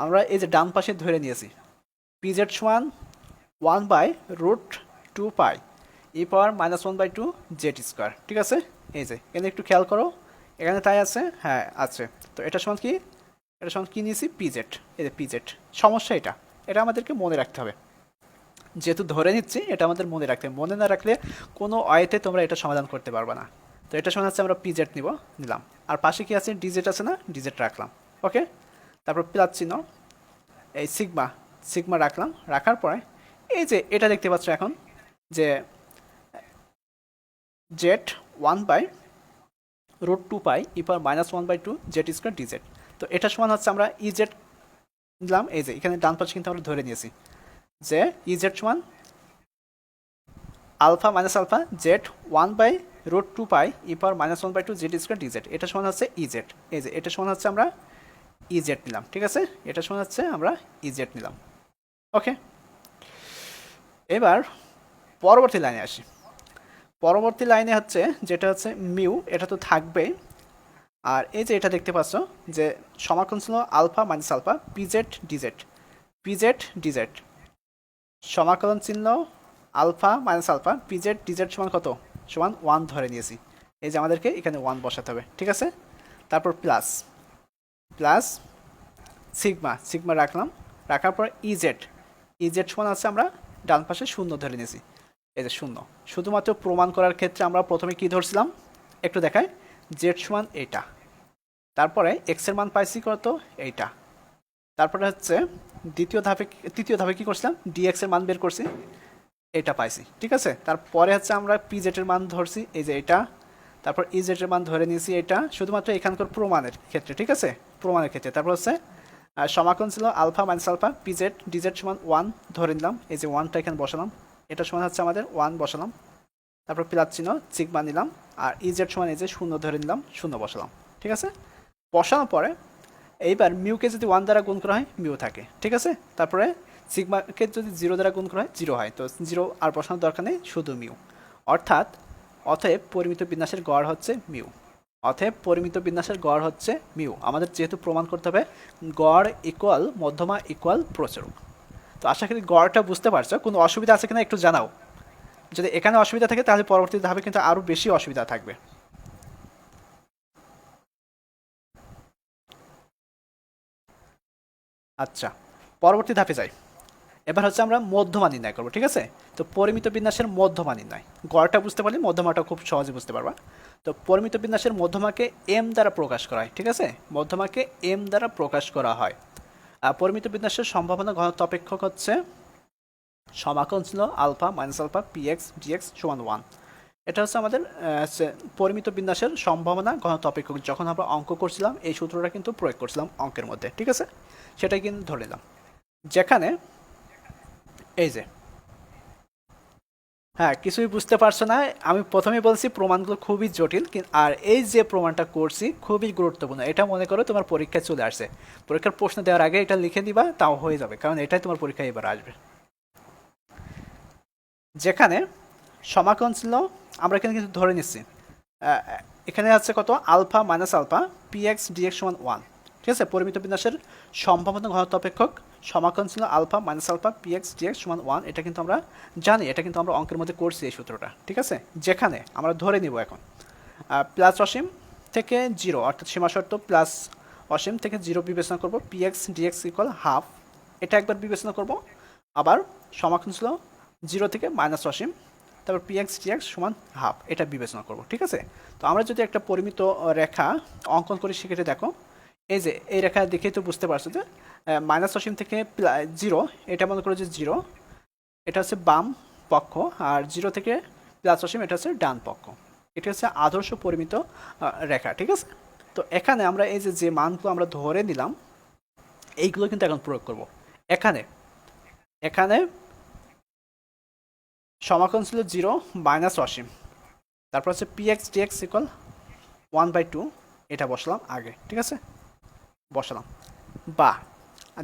আমরা এই যে ডান পাশে ধরে নিয়েছি পি জেড সমান 1/√2 ই পাওয়ার -1/2 জেড স্কোয়ার, ঠিক আছে। এই যে এখানে একটু খেয়াল করো, এখানে তাই আছে, হ্যাঁ আছে, তো এটা সমান কি, এটা সমান কি নিয়েছি, পি জেড, এই যে পি জেড। সমস্যা এটা, এটা আমাদেরকে মনে রাখতে হবে, যেহেতু ধরে নিচ্ছি এটা আমাদের মনে রাখতে হবে, মনে না রাখলে কোনো ওয়েতে তোমরা এটা সমাধান করতে পারবে না। তো এটা সমান হচ্ছে আমরা পি জেড নিলাম, আর পাশে কি আছে, ডিজেট আছে না, ডিজেট রাখলাম, ওকে। তারপর প্লাস চিহ্ন, এই সিগমা, সিগমা রাখলাম, রাখার পরে এই যে এটা দেখতে পাচ্ছ এখন যে জেড 1/√2 ই পাওয়ার -1/2 জেড স্কোয়ার ডিজেড। তো এটা সমান হচ্ছে আমরা ই জেড নিলাম, এই যে এখানে ডান পাশে কিন্তু আমরা ধরে নিয়েছি যে ই জেড সমান আলফা মাইনাস আলফা জেড 1/√2 ই পাওয়ার -1/2 জেড স্কোয়ার ডিজেড, এটা সমান হচ্ছে ই জেড, এই যে এটা সমান হচ্ছে আমরা ই জেড নিলাম, ঠিক আছে, এটা সমান হচ্ছে আমরা ই জেড নিলাম, ওকে। এবার পরবর্তী লাইনে আসি। পরবর্তী লাইনে হচ্ছে যেটা হচ্ছে মিউ, এটা তো থাকবেই, আর এই যে এটা দেখতে পাচ্ছ যে সমাকলন ছিল alpha minus alpha PZ DZ, PZ DZ, সমাকলন চিহ্ন alpha minus alpha PZ DZ সমান কত, সমান 1 ধরে নিয়েছি, এই যে আমাদেরকে এখানে 1 বসাতে হবে, ঠিক আছে। তারপর প্লাস, প্লাস সিগমা, সিগমা রাখলাম, রাখার পর ইজেড, ইজেড সমান আছে আমরা ডান পাশে 0 ধরে নিয়েছি, এই যে 0। শুধুমাত্র প্রমাণ করার ক্ষেত্রে আমরা প্রথমে কি ধরছিলাম একটু দেখাই, জেড সমান এইটা, তারপরে এক্স এর মান পাইছি কত, এইটা, তারপরে হচ্ছে তৃতীয় ধাপে কি করছিলাম, ডিএক্স এর মান বের করছি, এটা পাইছি, ঠিক আছে। তারপরে হচ্ছে আমরা পি জেড এর মান ধরছি, এই যে এটা, তারপর ই জেড এর মান ধরে নিয়েছি, এটা শুধুমাত্র এখানকার প্রমাণের ক্ষেত্রে, ঠিক আছে, প্রমাণের ক্ষেত্রে। তারপর হচ্ছে সমাকলন ছিল alpha minus alpha P Z DZ সমান 1 ধরে নিলাম, এই যে 1টা এখানে বসালাম, এটা সমান হচ্ছে আমাদের 1 বসালাম, তারপর প্লাস চিহ্ন সিগমা নিলাম, আর ই জেড সমান এই যে 0 ধরে নিলাম, 0 বসালাম, ঠিক আছে। বসানোর পরে এইবার মিউকে যদি 1 দ্বারা গুণ করা হয় মিউ থাকে, ঠিক আছে। তারপরে সিগমাকে যদি 0 দ্বারা গুণ করা হয় 0 হয়, তো 0 আর বসানোর দরকার নেই, শুধু মিউ। অর্থাৎ অতএব পরিমিত বিন্যাসের গড় হচ্ছে মিউ, অতএব পরিমিত বিন্যাসের গড় হচ্ছে মিউ। আমাদের যেহেতু প্রমাণ করতে হবে গড় ইকুয়াল মধ্যমা ইকুয়াল প্রচুরক। তো আশা করি গড়টা বুঝতে পারছো, কোনো অসুবিধা আছে কিনা একটু জানাও, যদি এখানে অসুবিধা থাকে তাহলে পরবর্তী ধাপে কিন্তু আরও বেশি অসুবিধা থাকবে। আচ্ছা, পরবর্তী ধাপে যাই। এবার হচ্ছে আমরা মধ্যমা নির্ণয় করবো, ঠিক আছে। তো পরিমিত বিন্যাসের মধ্যমা নির্ণয়, গড়টা বুঝতে পারলে মধ্যমাটা খুব সহজে বুঝতে পারবা। তো পরিমিত বিন্যাসের মধ্যমাকে এম দ্বারা প্রকাশ করা হয়, ঠিক আছে, মধ্যমাকে এম দ্বারা প্রকাশ করা হয়। আর পরিমিত বিন্যাসের সম্ভাবনা ঘনত্ব অপেক্ষক হচ্ছে সমাকলন ছিল alpha minus alpha P X DX সমান 1, এটা হচ্ছে আমাদের পরিমিত বিন্যাসের সম্ভাবনা ঘনত্ব অপেক্ষক। যখন আমরা অঙ্ক করছিলাম এই সূত্রটা কিন্তু প্রয়োগ করছিলাম অঙ্কের মধ্যে, ঠিক আছে? সেটাই কিন্তু ধরে নিলাম। যেখানে এই যে, হ্যাঁ, কিছুই বুঝতে পারছো না, আমি প্রথমেই বলছি প্রমাণগুলো খুবই জটিল, আর এই যে প্রমাণটা করছি খুবই গুরুত্বপূর্ণ। এটা মনে করো তোমার পরীক্ষায় চলে আসছে, পরীক্ষার প্রশ্ন দেওয়ার আগে এটা লিখে দিবা, তাও হয়ে যাবে, কারণ এটাই তোমার পরীক্ষায় এবার আসবে। যেখানে সমাকলন ছিল, আমরা এখানে কিন্তু ধরে নিচ্ছি এখানে আছে কত, alpha minus alpha P X DX সমান 1, ঠিক আছে? পরিমিত বিন্যাসের সম্ভাবনা ঘনত্ব অপেক্ষক সমাকলন ছিল alpha minus alpha P X DX সমান 1। এটা কিন্তু আমরা জানি, এটা কিন্তু আমরা অঙ্কের মধ্যে করছি এই সূত্রটা, ঠিক আছে? যেখানে আমরা ধরে নিব এখন প্লাস অসীম থেকে জিরো, অর্থাৎ সীমা শর্ত প্লাস অসীম থেকে জিরো বিবেচনা করব, P X DX equal half, এটা একবার বিবেচনা করব। আবার সমাকলন ছিল জিরো থেকে মাইনাস অসীম, তারপর পি এক্স ডিএক্স সমান হাফ, এটা বিবেচনা করব, ঠিক আছে? তো আমরা যদি একটা পরিমিত রেখা অঙ্কন করি, সেক্ষেত্রে দেখো এই যে এই রেখা দেখেই তো বুঝতে পারছো যে মাইনাস অসীম থেকে জিরো, এটা মনে করো যে জিরো, এটা হচ্ছে বাম পক্ষ, আর জিরো থেকে প্লাস অসীম এটা হচ্ছে ডান পক্ষ। এটা হচ্ছে আদর্শ পরিমিত রেখা, ঠিক আছে? তো এখানে আমরা এই যে মানগুলো আমরা ধরে নিলাম, এইগুলো কিন্তু এখন প্রয়োগ করব। এখানে এখানে সমাকলন ছিল জিরো মাইনাস অসীম, তারপর হচ্ছে পি এক্স ডিএক্স ইকুয়াল 1/2, এটা বসলাম আগে, ঠিক আছে? বসালাম। বা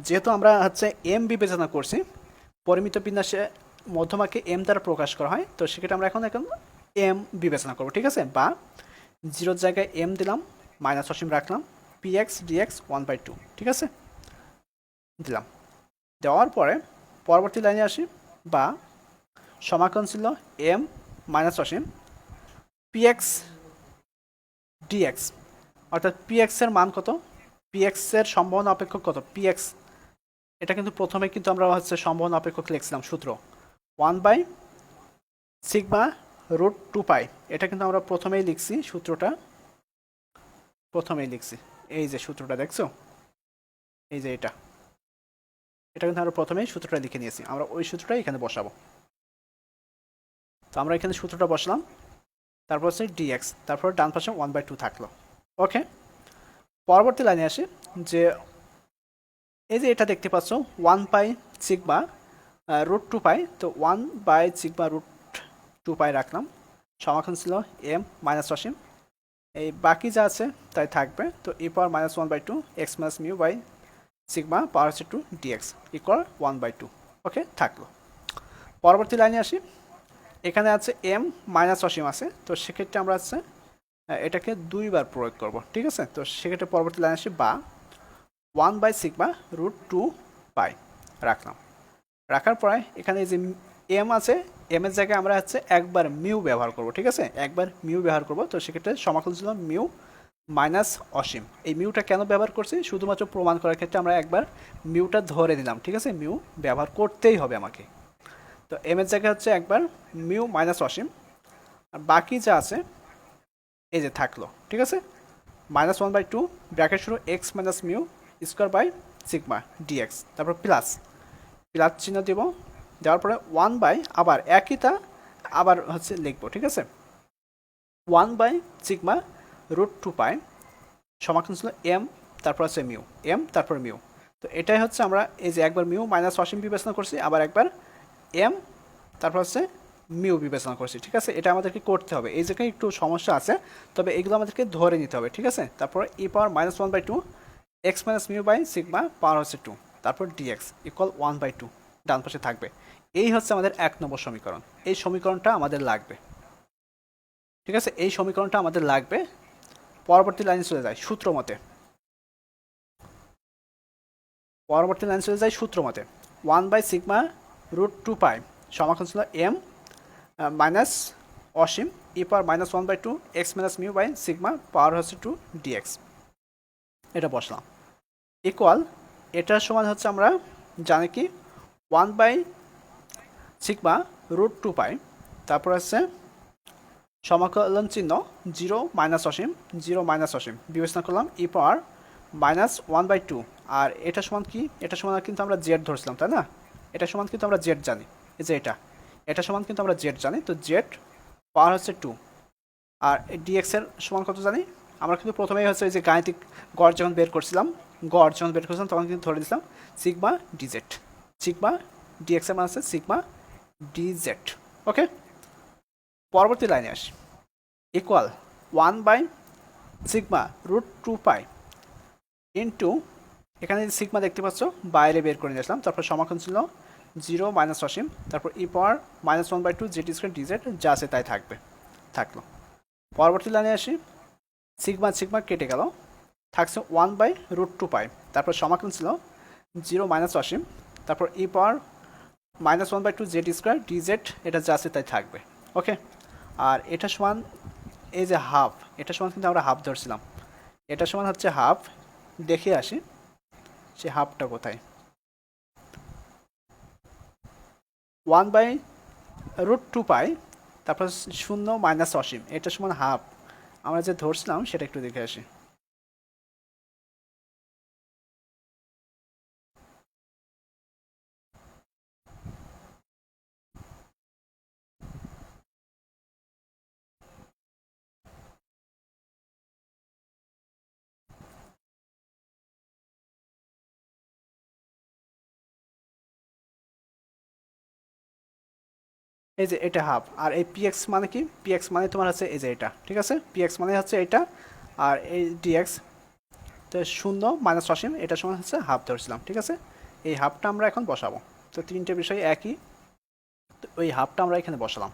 যেহেতু আমরা হচ্ছে এম বিবেচনা করছি, পরিমিত বিন্যাসে মধ্যমাকে এম দ্বারা প্রকাশ করা হয়, তো সেক্ষেত্রে আমরা এখন এম বিবেচনা করব, ঠিক আছে? বা জিরোর জায়গায় এম দিলাম, মাইনাস অসীম রাখলাম, পি এক্স ডিএক্স 1/2, ঠিক আছে? দিলাম। দেওয়ার পরে পরবর্তী লাইনে আসি, বা সমাকলন ছিল এম মাইনাস অসীম পি এক্স ডিএক্স, অর্থাৎ পি এক্স এর মান কত, পি এক্স এর সম্ভাবনা অপেক্ষক কত, পি এক্স, এটা কিন্তু প্রথমে কিন্তু আমরা হচ্ছে সম্ভাবনা অপেক্ষক লিখছিলাম সূত্র 1/σ√2π, এটা কিন্তু আমরা প্রথমেই লিখছি, সূত্রটা প্রথমেই লিখছি, এই যে সূত্রটা দেখছো, এই যে এটা কিন্তু আমরা প্রথমেই সূত্রটা লিখে নিয়েছি, আমরা ওই সূত্রটাই এখানে বসাবো। তো আমরা এখানে সূত্রটা বসলাম, তারপর হচ্ছে ডিএক্স, তারপর ডান পাশে 1/2 থাকলো। ওকে, পরবর্তী লাইনে আসি, যে এই যে এটা দেখতে পাচ্ছ 1/σ√2π, তো 1/σ√2π রাখলাম। সমাকলন ছিল এম মাইনাস অসীম, এই বাকি যা আছে তাই থাকবে, তো e power minus 1/2 x minus mu by sigma power হচ্ছে 2 ডিএক্স ইকুয়াল 1/2। ওকে, থাকলো। পরবর্তী লাইনে আসি, এখানে আছে এম মাইনাস অসীম আছে, তো সেক্ষেত্রে আমরা হচ্ছে এটাকে দুইবার প্রয়োগ করব, ঠিক আছে? তো সেক্ষেত্রে পরবর্তী লাইন আসি, বা 1/σ√2π রাখলাম। রাখার পরে এখানে যে এম আছে, এম এর জায়গায় আমরা হচ্ছে একবার মিউ ব্যবহার করব, ঠিক আছে? একবার মিউ ব্যবহার করব, তো সেক্ষেত্রে সমাকলন ছিল মিউ মাইনাস অসীম। এই মিউটা কেন ব্যবহার করছি, শুধুমাত্র প্রমাণ করার ক্ষেত্রে আমরা একবার মিউটা ধরে দিলাম, ঠিক আছে? মিউ ব্যবহার করতেই হবে আমাকে। তো এম এর জায়গায় হচ্ছে একবার মিউ মাইনাস অসীম, আর বাকি যা আছে এই যে থাকলো, ঠিক আছে? -1/2 ব্র্যাকেট শুরু x minus mu square by sigma DX, তারপর প্লাস চিহ্ন দেব, দেওয়ার পরে 1 বাই, আবার একইটা আবার হচ্ছে লিখবো, ঠিক আছে? 1/σ√2π সমাকলন ছিল এম, তারপর হচ্ছে মিউ, এম তারপর মিউ। তো এটাই হচ্ছে আমরা এই যে একবার মিউ মাইনাস অসীম বিবেচনা করছি, আবার একবার এম তারপর হচ্ছে মিউ বিবেচনা করছি, ঠিক আছে? এটা আমাদেরকে করতে হবে, এই জায়গায় একটু সমস্যা আছে, তবে এগুলো আমাদেরকে ধরে নিতে হবে, ঠিক আছে? তারপর e power -1/2 x minus mu by sigma power হচ্ছে 2, তারপর ডিএক্স ইকুয়াল 1/2 ডান পাশে থাকবে। এই হচ্ছে আমাদের 1 নম্বর সমীকরণ। এই সমীকরণটা আমাদের লাগবে, ঠিক আছে? এই সমীকরণটা আমাদের লাগবে। পরবর্তী লাইনে চলে যায় সূত্র মতে, পরবর্তী লাইন চলে যায় সূত্র মতে 1/σ√2π সমাকলন ছিল এম মাইনাস অসীম e power -1/2 x minus mu by sigma power হচ্ছে 2 ডিএক্স, এটা বসলাম ইকুয়াল, এটার সমান হচ্ছে আমরা জানি কি 1/σ√2π, তারপর হচ্ছে সমাকলন চিহ্ন জিরো মাইনাস অসীম, জিরো মাইনাস অসীম বিবেচনা করলাম e পাওয়ার -1/2, আর এটা সমান কি, এটা সমান কিন্তু আমরা জেড ধরছিলাম, তাই না? এটা সমান কিন্তু আমরা জেড জানি, এই যে এটা সমান কিন্তু আমরা জেড জানি, তো জেড পাওয়ার হচ্ছে 2। আর ডিএক্স এর সমান কত জানি আমরা কিন্তু প্রথমেই হচ্ছে যে গাণিতিক গড় যখন বের করছিলাম তখন কিন্তু ধরে দিয়েছিলাম সিগমা ডিজেড। সিগমা ডিএক্স এর মান আছে সিগমা ডিজেড। ওকে, পরবর্তী লাইনে আসি। Equal 1 by sigma root 2 pi into, এখানে সিগমা দেখতে পাচ্ছ বাইরে বের করে নিয়ে আসলাম, তারপর সমাকলন ছিল 0 মাইনাস অসীম, তারপর ই পাওয়ার -1/2 জেড স্কয়ার ডিজেড, যা আছে তাই থাকলো। পরবর্তী লাইনে আসি। সিগমা সিগমা কেটে গেল, থাকছে 1/√2 পাই, তারপর সমাকলন ছিল 0 মাইনাস অসীম, তারপর ই পাওয়ার -1/2 জেড স্কয়ার ডিজেড, এটা যা আছে তাই থাকবে। ওকে, আর এটা সমান এই যে হাফ, এটা সমান কিন্তু আমরা হাফ ধরছিলাম, এটা সমান হচ্ছে হাফ। দেখে আসি সে হাফটা কোথায়। 1/√2 পাই, তারপর 0 মাইনাস অসীম, এটা সমান হাফ। আমরা যে ধরছিলাম সেটা একটু দেখে আসি। এই যে এটা হাফ, আর এই পিএক্স মানে কি, পিএক্স মানে তোমার হচ্ছে এই যে এটা, ঠিক আছে, পিএক্স মানে হচ্ছে এটা, আর এই ডিএক্স তো 0 মাইনাস অসীম, এটা সমান হচ্ছে হাফ ধরছিলাম, ঠিক আছে। এই হাফটা আমরা এখন বসাবো, তো তিনটে বিষয় একই, তো ওই হাফটা আমরা এখানে বসালাম,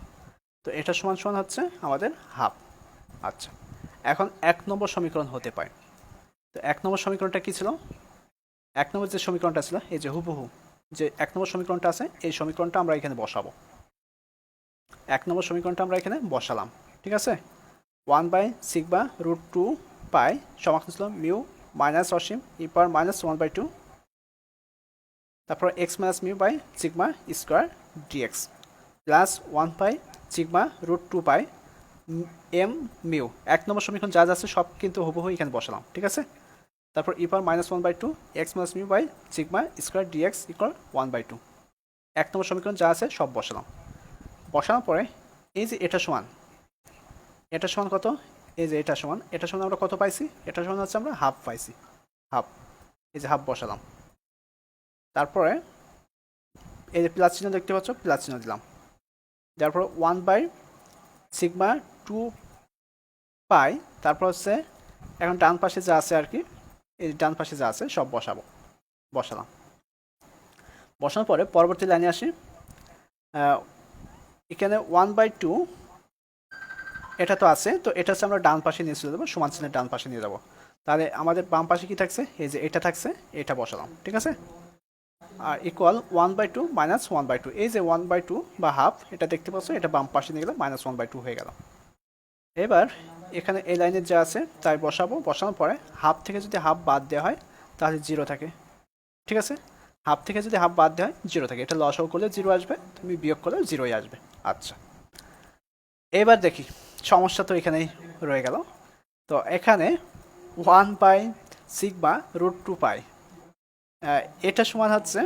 তো এটা সমান সমান হচ্ছে আমাদের হাফ। আচ্ছা, এখন 1 নম্বর সমীকরণ হতে পারে। তো 1 নম্বর সমীকরণটা কি ছিল, 1 নম্বর যে সমীকরণটা ছিল এই যে হুবহু যে 1 নম্বর সমীকরণটা আছে, এই সমীকরণটা আমরা এখানে বসাবো। 1 নম্বর সমীকরণটা আমরা এখানে বসালাম, ঠিক আছে। 1/√2 পাই সমাকলন ছিল মিউ মাইনাস অসীম ই পাওয়ার -1/2, তারপর X minus mu by sigma square DX plus 1 pi sigma √2 pi M mu. 1 নম্বর সমীকরণ যা আছে সব কিন্তু হুবহু এখানে বসালাম, ঠিক আছে। তারপর ই power -1/2 x minus mu by sigma square DX equal 1/2। 1 নম্বর সমীকরণ যা আছে সব বসালাম। বসানোর পরে এই যে এটা সমান কত, এই যে এটা সমান আমরা কত পাইছি, এটা সমান হচ্ছে আমরা হাফ পাইছি, হাফ। এই যে হাফ বসালাম, তারপরে এই যে প্লাস চিহ্ন দেখতে পাচ্ছ, প্লাস চিহ্ন দিলাম, তারপর 1/2 পাই, তারপর হচ্ছে এখন ডান পাশে যা আছে আর কি, এই ডান পাশে যা আছে সব বসালাম। বসানোর পরে পরবর্তী লাইনে আসি। এখানে 1/2 এটা তো আছে, তো এটা হচ্ছে আমরা ডান পাশে নিয়ে চলে যাবো, সমান চিহ্নের ডান পাশে নিয়ে যাবো। তাহলে আমাদের বাম পাশে কি থাকছে, এই যে এটা থাকছে, এটা বসালাম, ঠিক আছে। আর ইকুয়াল 1/2 মাইনাস 1/2, এই যে 1/2 বা হাফ, এটা দেখতে পাচ্ছ, এটা বাম পাশে নিয়ে গেলে -1/2 হয়ে গেল। এবার এখানে এই লাইনে যা আছে তাই বসাবো। বসানোর পরে হাফ থেকে যদি হাফ বাদ দেওয়া হয় তাহলে 0 থাকে, ঠিক আছে। হাফ থেকে যদি হাফ বাদ দেওয়া হয় 0 থাকে, এটা লসাগু করলে 0 আসবে, তুমি বিয়োগ করলে 0ই আসবে। আচ্ছা, এবার দেখি, সমস্যা তো এখানেই রয়ে গেল। তো এখানে 1/√2 পাই, এটা সমান হচ্ছে,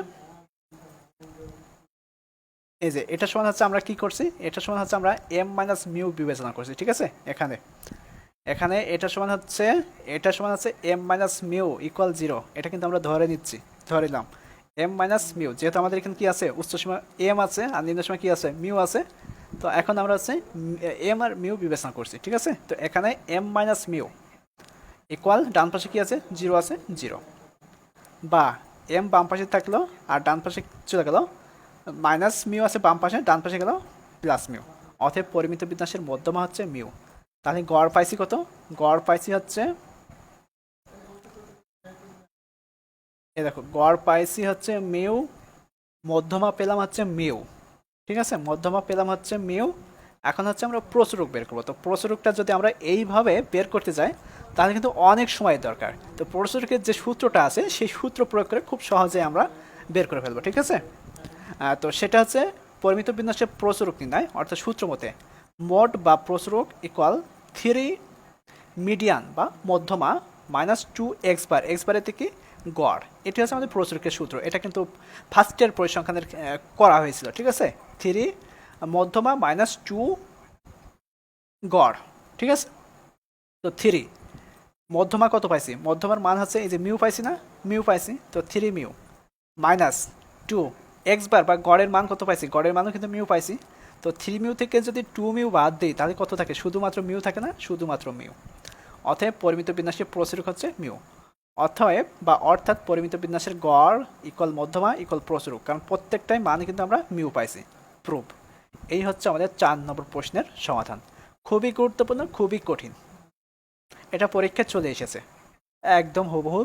এই যে এটা সমান হচ্ছে আমরা কি করছি, এটা সমান হচ্ছে আমরা এম মাইনাস মিউ বিবেচনা করছি, ঠিক আছে। এখানে এটা সমান হচ্ছে এম মাইনাস মিউ ইকুয়াল 0, এটা কিন্তু আমরা ধরে নিলাম এম মাইনাস মিউ, যেহেতু আমাদের এখানে কি আছে, উচ্চসীমা এম আছে আর নিম্নসীমা কি আছে, মিউ আছে। তো এখন আমরা হচ্ছে এম আর মিউ বিবেচনা করছি, ঠিক আছে। তো এখানে এম মাইনাস মিউ ইকুয়াল, ডান পাশে কি আছে, 0 আছে, 0, বা এম বাম পাশে থাকলো আর ডান পাশে চলে গেল, মাইনাস মিউ আছে বাম পাশে, ডান পাশে গেল প্লাস মিউ, অতএব পরিমিত বিন্যাসের মধ্যমা হচ্ছে মিউ। তাহলে গড় পাইছি কত, গড় পাইছি হচ্ছে, এই দেখো গড় পাইছি হচ্ছে মিউ, মধ্যমা পেলাম হচ্ছে মিউ, ঠিক আছে, মধ্যমা পেলাম হচ্ছে মিউ। এখন হচ্ছে আমরা প্রচুরক বের করবো। তো প্রচুরকটা যদি আমরা এইভাবে বের করতে যাই তাহলে কিন্তু অনেক সময় দরকার। তো প্রচুরকের যে সূত্রটা আছে সেই সূত্র প্রয়োগ করে খুব সহজে আমরা বের করে ফেলবো, ঠিক আছে। তো সেটা হচ্ছে পরিমিত বিন্যাসের প্রচুরক নির্ণয়, অর্থাৎ সূত্র মতে মোড বা প্রচুরক ইকুয়াল 3 মিডিয়ান বা মধ্যমা -2 এক্স বারের থেকে গড়। এটি হচ্ছে আমাদের প্রচুরকের সূত্র। এটা কিন্তু ফার্স্ট ইয়ার পরিসংখ্যানের করা হয়েছিল, ঠিক আছে। 3 মধ্যমা -2 গড়, ঠিক আছে। তো 3 মধ্যমা কত পাইছি, মধ্যমার মান হচ্ছে এই যে মিউ পাইছি না, মিউ পাইছি, তো 3 মিউ মাইনাস 2 এক্স বার বা গড়ের মান কত পাইছি, গড়ের মানও কিন্তু মিউ পাইছি। তো 3 মিউ থেকে যদি 2 মিউ বাদ দিই তাহলে কত থাকে, শুধুমাত্র মিউ থাকে না, শুধুমাত্র মিউ। অতএব পরিমিত বিন্যাসের প্রচুরক হচ্ছে মিউ। অর্থাৎ পরিমিত বিন্যাসের গড় ইকুয়াল মধ্যমা ইকুয়াল প্রচুরক, কারণ প্রত্যেকটাই মান কিন্তু আমরা মিউ পাইছি। প্রুফ। এই হচ্ছে আমাদের 4 নম্বর প্রশ্নের সমাধান। খুবই গুরুত্বপূর্ণ, খুবই কঠিন, এটা পরীক্ষায় চলে এসেছে একদম হুবহু।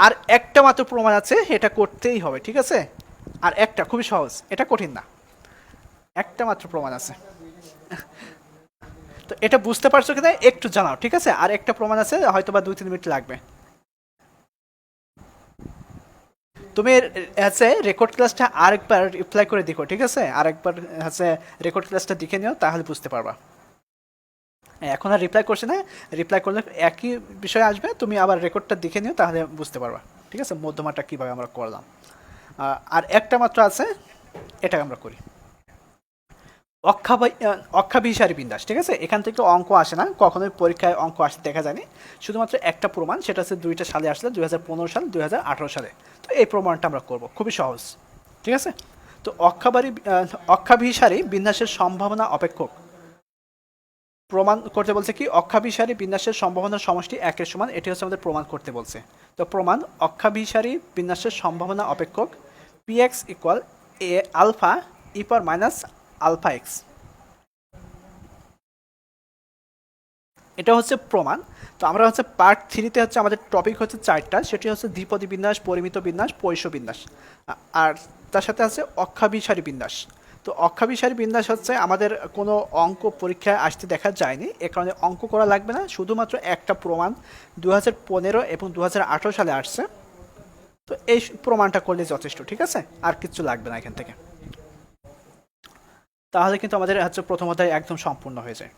আর একটা মাত্র প্রমাণ আছে, এটা করতেই হবে, ঠিক আছে। আর একটা খুবই সহজ, এটা কঠিন না, একটা মাত্র প্রমাণ আছে। তো এটা বুঝতে পারছো কিনা একটু জানাও, ঠিক আছে। আর একটা প্রমাণ আছে, হয়তো বা 2-3 মিনিট লাগবে। তুমি হচ্ছে রেকর্ড ক্লাসটা আরেকবার রিপ্লাই করে দেখো, ঠিক আছে। আরেকবার হচ্ছে রেকর্ড ক্লাসটা দেখে নিও, তাহলে বুঝতে পারবা। এখন আর রিপ্লাই করছে না, রিপ্লাই করলে একই বিষয় আসবে, তুমি আবার রেকর্ডটা দেখে নিও, তাহলে বুঝতে পারবা, ঠিক আছে, মধ্যমাটা কীভাবে আমরা করলাম। আর একটা মাত্র আছে, এটা আমরা করি। অক্ষাভিসারী বিন্যাস, ঠিক আছে। এখান থেকে অঙ্ক আসে না, কখনোই পরীক্ষায় অঙ্ক আসতে দেখা যায়নি। শুধুমাত্র একটা প্রমাণ, সেটা হচ্ছে 2টা সালে আসলে 2015 সাল 2018 সালে। তো এই প্রমাণটা আমরা করব, খুবই সহজ, ঠিক আছে। তো অক্ষাভিসারী বিন্যাসের সম্ভাবনা অপেক্ষক প্রমাণ করতে বলছে কি, অক্ষাভিসারী বিন্যাসের সম্ভাবনার সমষ্টি 1-এর সমান, এটি হচ্ছে আমাদের প্রমাণ করতে বলছে। তো প্রমাণ, অক্ষাভিসারী বিন্যাসের সম্ভাবনা অপেক্ষক px ইকুয়াল এ আলফা ই পাওয়ার মাইনাস আলফা এক্স, এটা হচ্ছে প্রমাণ। তো আমরা হচ্ছে পার্ট 3-তে হচ্ছে আমাদের টপিক হচ্ছে 4টা, সেটি হচ্ছে দ্বিপদী বিন্যাস, পরিমিত বিন্যাস, পৈষ্য বিন্যাস, আর তার সাথে আছে অক্ষাভিসারী বিন্যাস। তো অক্ষাভিসারী বিন্যাস হচ্ছে আমাদের কোনো অঙ্ক পরীক্ষায় আসতে দেখা যায়নি, এ কারণে অঙ্ক করা লাগবে না, শুধুমাত্র একটা প্রমাণ 2015 এবং 2018 সালে আসছে। তো এই প্রমাণটা করলে যথেষ্ট, ঠিক আছে, আর কিছু লাগবে না এখান থেকে। তাহলে কিন্তু আমাদের হচ্ছে প্রথম অধ্যায় একদম সম্পূর্ণ হয়ে যায়।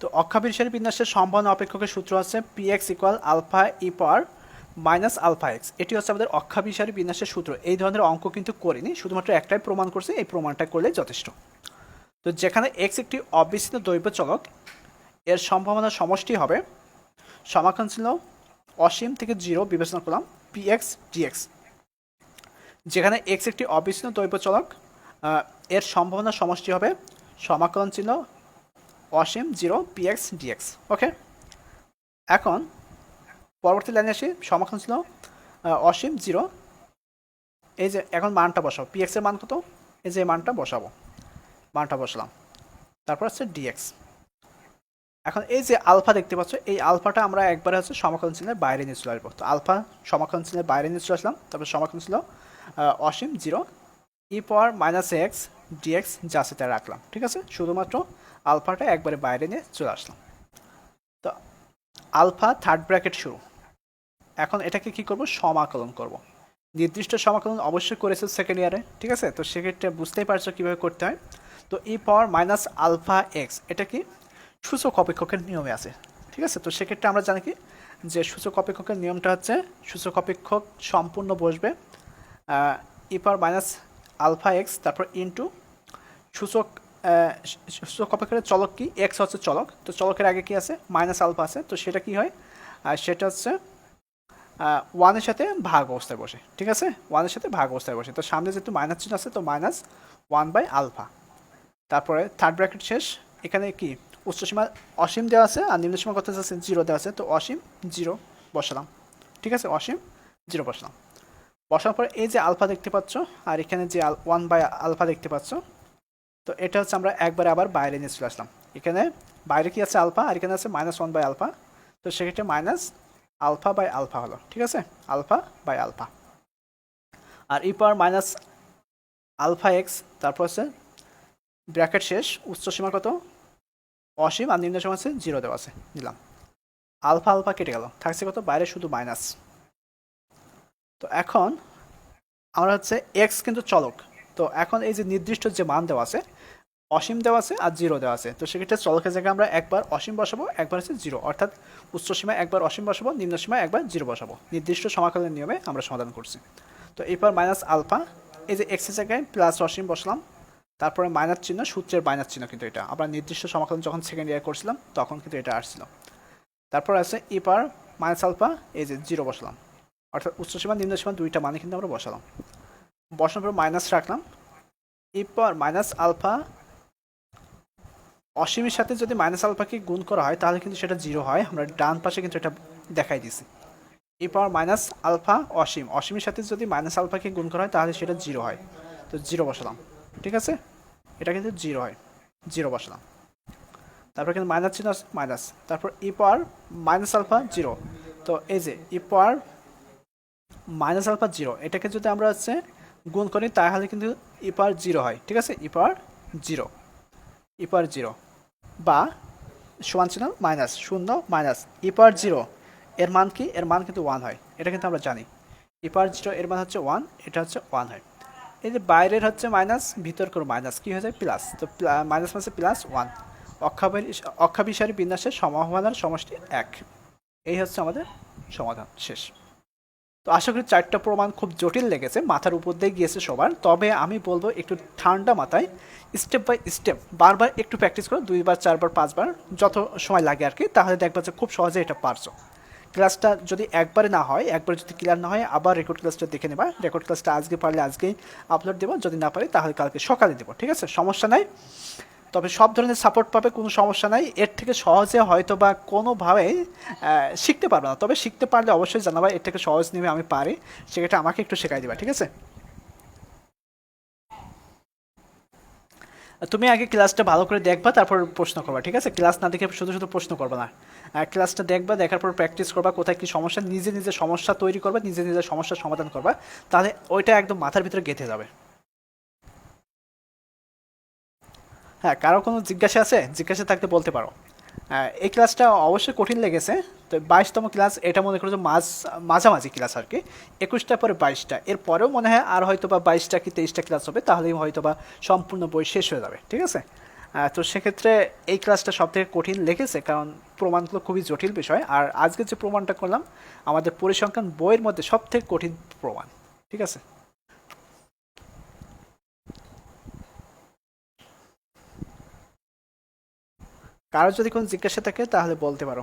তো অক্ষাভিসারী বিন্যাসের সম্ভাবনা অপেক্ষকের সূত্র আছে px ইকুয়াল আলফা ই পাওয়ার মাইনাস আলফা এক্স, এটি হচ্ছে আমাদের অক্ষাভিসারী বিন্যাসের সূত্র। এই ধরনের অঙ্ক কিন্তু করিনি, শুধুমাত্র একটাই প্রমাণ করছে, এই প্রমাণটা করলে যথেষ্ট। তো যেখানে এক্স একটি অবিচ্ছিন্ন দৈর্ঘ্য চলক, এর সম্ভাবনা সমষ্টি হবে সমাকলন ছিল অসীম থেকে 0 বিবেচনা করলাম px dx। যেখানে এক্স একটি অবিচ্ছিন্ন দৈর্ঘ্য চলক, এর সম্ভাবনা সমষ্টি হবে সমাকলন চিহ্ন অসীম 0 px dx। ওকে, এখন পরবর্তী লাইনে আসি, সমাকলন ছিল অসীম 0, এই যে এখন মানটা বসাবো, px এর মান কত, এই যে মানটা বসাবো, মানটা বসালাম, তারপর হচ্ছে dx। এখন এই যে আলফা দেখতে পাচ্ছ, এই আলফাটা আমরা একবারে হচ্ছে সমাকলন চিহ্নের বাইরে নিয়ে চলে আসবো। তো আলফা সমাকলন চিহ্নের বাইরে নিয়ে চলে আসলাম, তারপর সমাকলন ছিল অসীম 0 ই পাওয়ার মাইনাস এক্স ডিএক্স, যা সেটা রাখলাম, ঠিক আছে। শুধুমাত্র আলফাটা একবারে বাইরে নিয়ে চলে আসলাম। তো আলফা থার্ড ব্র্যাকেট শুরু, এখন এটাকে কি করব, সমাকলন করব। নির্দিষ্ট সমাকলন অবশ্যই করেছে সেকেন্ড ইয়ারে, ঠিক আছে। তো সেক্ষেত্রে বুঝতেই পারছো কীভাবে করতে হয়। তো ই পাওয়ার মাইনাস আলফা এক্স, এটা কি সূচক অপেক্ষকের নিয়মে আছে, ঠিক আছে। তো সেক্ষেত্রে আমরা জানি কি, যে সূচক অপেক্ষকের নিয়মটা হচ্ছে সূচক অপেক্ষক সম্পূর্ণ বসবে ই পাওয়ার মাইনাস আলফা এক্স, তারপর ইন্টু সূচক সূচক অপেক্ষকের চলক কি, এক্স হচ্ছে চলক, তো চলকের আগে কি আছে, মাইনাস আলফা আছে, তো সেটা কি হয়, সেটা হচ্ছে 1-এর সাথে ভাগ অবস্থায় বসে, ঠিক আছে, 1-এর সাথে ভাগ অবস্থায় বসে। তো সামনে যেহেতু মাইনাস চিহ্ন আছে, তো মাইনাস 1/আলফা। তারপরে থার্ড ব্র্যাকেট শেষ, এখানে কি উচ্চসীমা অসীম দেওয়া আছে আর নিম্নসীমা কত আছে, 0 দেওয়া আছে, তো অসীম 0 বসালাম, ঠিক আছে, অসীম 0 বসালাম। বসার পর এই যে আলফা দেখতে পাচ্ছ, আর এখানে যে 1/আলফা দেখতে পাচ্ছ, তো এটা হচ্ছে আমরা একবারে আবার বাইরে নিয়ে চলে আসলাম। এখানে বাইরে কি আছে, আলফা, আর এখানে আছে মাইনাস 1/আলফা, তো সেক্ষেত্রে মাইনাস আলফা বাই আলফা হলো, ঠিক আছে, আলফা বাই আলফা। আর E power minus alpha X, তারপর হচ্ছে ব্র্যাকেট শেষ, উচ্চ সীমা কত অসীম, আর নিম্ন সীমা আছে 0 দেওয়া আছে, দিলাম। আলফা আলফা কেটে গেল, থাকছে কত, বাইরে শুধু মাইনাস। তো এখন আমরা হচ্ছে এক্স কিন্তু চলক, তো এখন এই যে নির্দিষ্ট যে মান দেওয়া আছে, অসীম দেওয়া আছে আর 0 দেওয়া আছে, তো সেক্ষেত্রে চলকের জায়গায় আমরা একবার অসীম বসাবো, একবার হচ্ছে 0, অর্থাৎ উচ্চ সীমায় একবার অসীম বসাবো, নিম্ন সীমায় একবার 0 বসাবো। নির্দিষ্ট সমাকলনের নিয়মে আমরা সমাধান করছি। তো এরপর মাইনাস আলফা, এই যে এক্সের জায়গায় প্লাস অসীম বসলাম, তারপরে মাইনাস চিহ্ন, সূত্রের মাইনাস চিহ্ন কিন্তু এটা আমরা নির্দিষ্ট সমাকলন যখন সেকেন্ড ইয়ার করছিলাম তখন কিন্তু এটা আসছিল। তারপর আছে ই পাওয়ার মাইনাস আলফা, এই যে জিরো বসালাম, অর্থাৎ উচ্চসীমা নিম্নসীমা দুইটা মানে কিন্তু আমরা বসালাম। বসানোর পর মাইনাস রাখলাম, ই পাওয়ার মাইনাস আলফা অসীমের সাথে যদি মাইনাস আলফাকে গুণ করা হয় তাহলে কিন্তু সেটা জিরো হয়। আমরা ডান পাশে কিন্তু এটা দেখাই দিছি। ই পাওয়ার মাইনাস আলফা অসীম, অসীমের সাথে যদি মাইনাস আলফাকে গুণ করা হয় তাহলে সেটা জিরো হয়, তো জিরো বসালাম। ঠিক আছে, এটা কিন্তু জিরো হয়, জিরো বসালাম। তারপর কিন্তু মাইনাস চিহ্ন মাইনাস, তারপর ই পাওয়ার মাইনাস আলফা জিরো, তো এই যে ই পাওয়ার মাইনাস আলফা জিরো এটাকে যদি আমরা হচ্ছে গুণ করি তাহলে কিন্তু ই পাওয়ার জিরো হয়। ঠিক আছে, ই পাওয়ার জিরো, ই পাওয়ার জিরো বা সমান চিহ্ন মাইনাস শূন্য মাইনাস ই পাওয়ার জিরো এর মান কি, এর মান কিন্তু ওয়ান হয়, এটা কিন্তু আমরা জানি। ই পাওয়ার জিরো এর মান হচ্ছে ওয়ান, এটা হচ্ছে ওয়ান হয়। এই যে বাইরের হচ্ছে মাইনাস, ভিতর করে মাইনাস কি হয়ে যায় প্লাস, তো মাইনাস মাসে প্লাস ওয়ান। অক্ষাভিসারী বিন্যাসের সমাধানের সমষ্টি এক। এই হচ্ছে আমাদের সমাধান শেষ। তো আশা করি চারটা প্রমাণ খুব জটিল লেগেছে, মাথার উপর দিয়ে গিয়েছে সবার, তবে আমি বলবো একটু ঠান্ডা মাথায় স্টেপ বাই স্টেপ বারবার একটু প্র্যাকটিস করো, দুইবার চারবার পাঁচবার যত সময় লাগে আর কি, তাহলে দেখবা যে খুব সহজে এটা পারছো। ক্লাসটা যদি একবারে না হয়, একবার যদি ক্লিয়ার না হয় আবার রেকর্ড ক্লাসটা দেখে নেবা। রেকর্ড ক্লাসটা আজকে পারলে আজকেই আপলোড দেবো, যদি না পারি তাহলে কালকে সকালে দেবো। ঠিক আছে, সমস্যা নাই, তবে সব ধরনের সাপোর্ট পাবে, কোনো সমস্যা নাই। এর থেকে সহজে হয়তো বা কোনোভাবে শিখতে পারবো না, তবে শিখতে পারলে অবশ্যই জানাবা এর থেকে সহজ নিয়ে আমি পারি, সেটা আমাকে একটু শেখাই দিবা। ঠিক আছে, তুমি আগে ক্লাসটা ভালো করে দেখবা তারপর প্রশ্ন করবা। ঠিক আছে, ক্লাস না দেখে শুধু শুধু প্রশ্ন করবা না, ক্লাসটা দেখবা, দেখার পর প্র্যাকটিস করবা, কোথায় কি সমস্যা, নিজে নিজে সমস্যা তৈরি করবা, নিজে নিজে সমস্যার সমাধান করবা, তাহলে ওইটা একদম মাথার ভিতরে গেঁথে যাবে। হ্যাঁ, কারো কোনো জিজ্ঞাসা আছে, জিজ্ঞাসা থাকতে বলতে পারো। এই ক্লাসটা অবশ্যই কঠিন লেগেছে, তো 22তম ক্লাস, এটা মনে করো যে মাঝামাঝি ক্লাস আর কি, 21টার পরে 22টা, এরপরেও মনে হয় আর হয়তো বা 22টা কি 23টা ক্লাস হবে, তাহলেই হয়তো বা সম্পূর্ণ বই শেষ হয়ে যাবে। ঠিক আছে, তো সেক্ষেত্রে এই ক্লাসটা সব থেকে কঠিন লেগেছে, কারণ প্রমাণগুলো খুবই জটিল বিষয়, আর আজকে যে প্রমাণটা করলাম আমাদের পরিসংখ্যান বইয়ের মধ্যে সব থেকে কঠিন প্রমাণ। ঠিক আছে, কারো যদি কোনো জিজ্ঞাসা থাকে তাহলে বলতে পারো।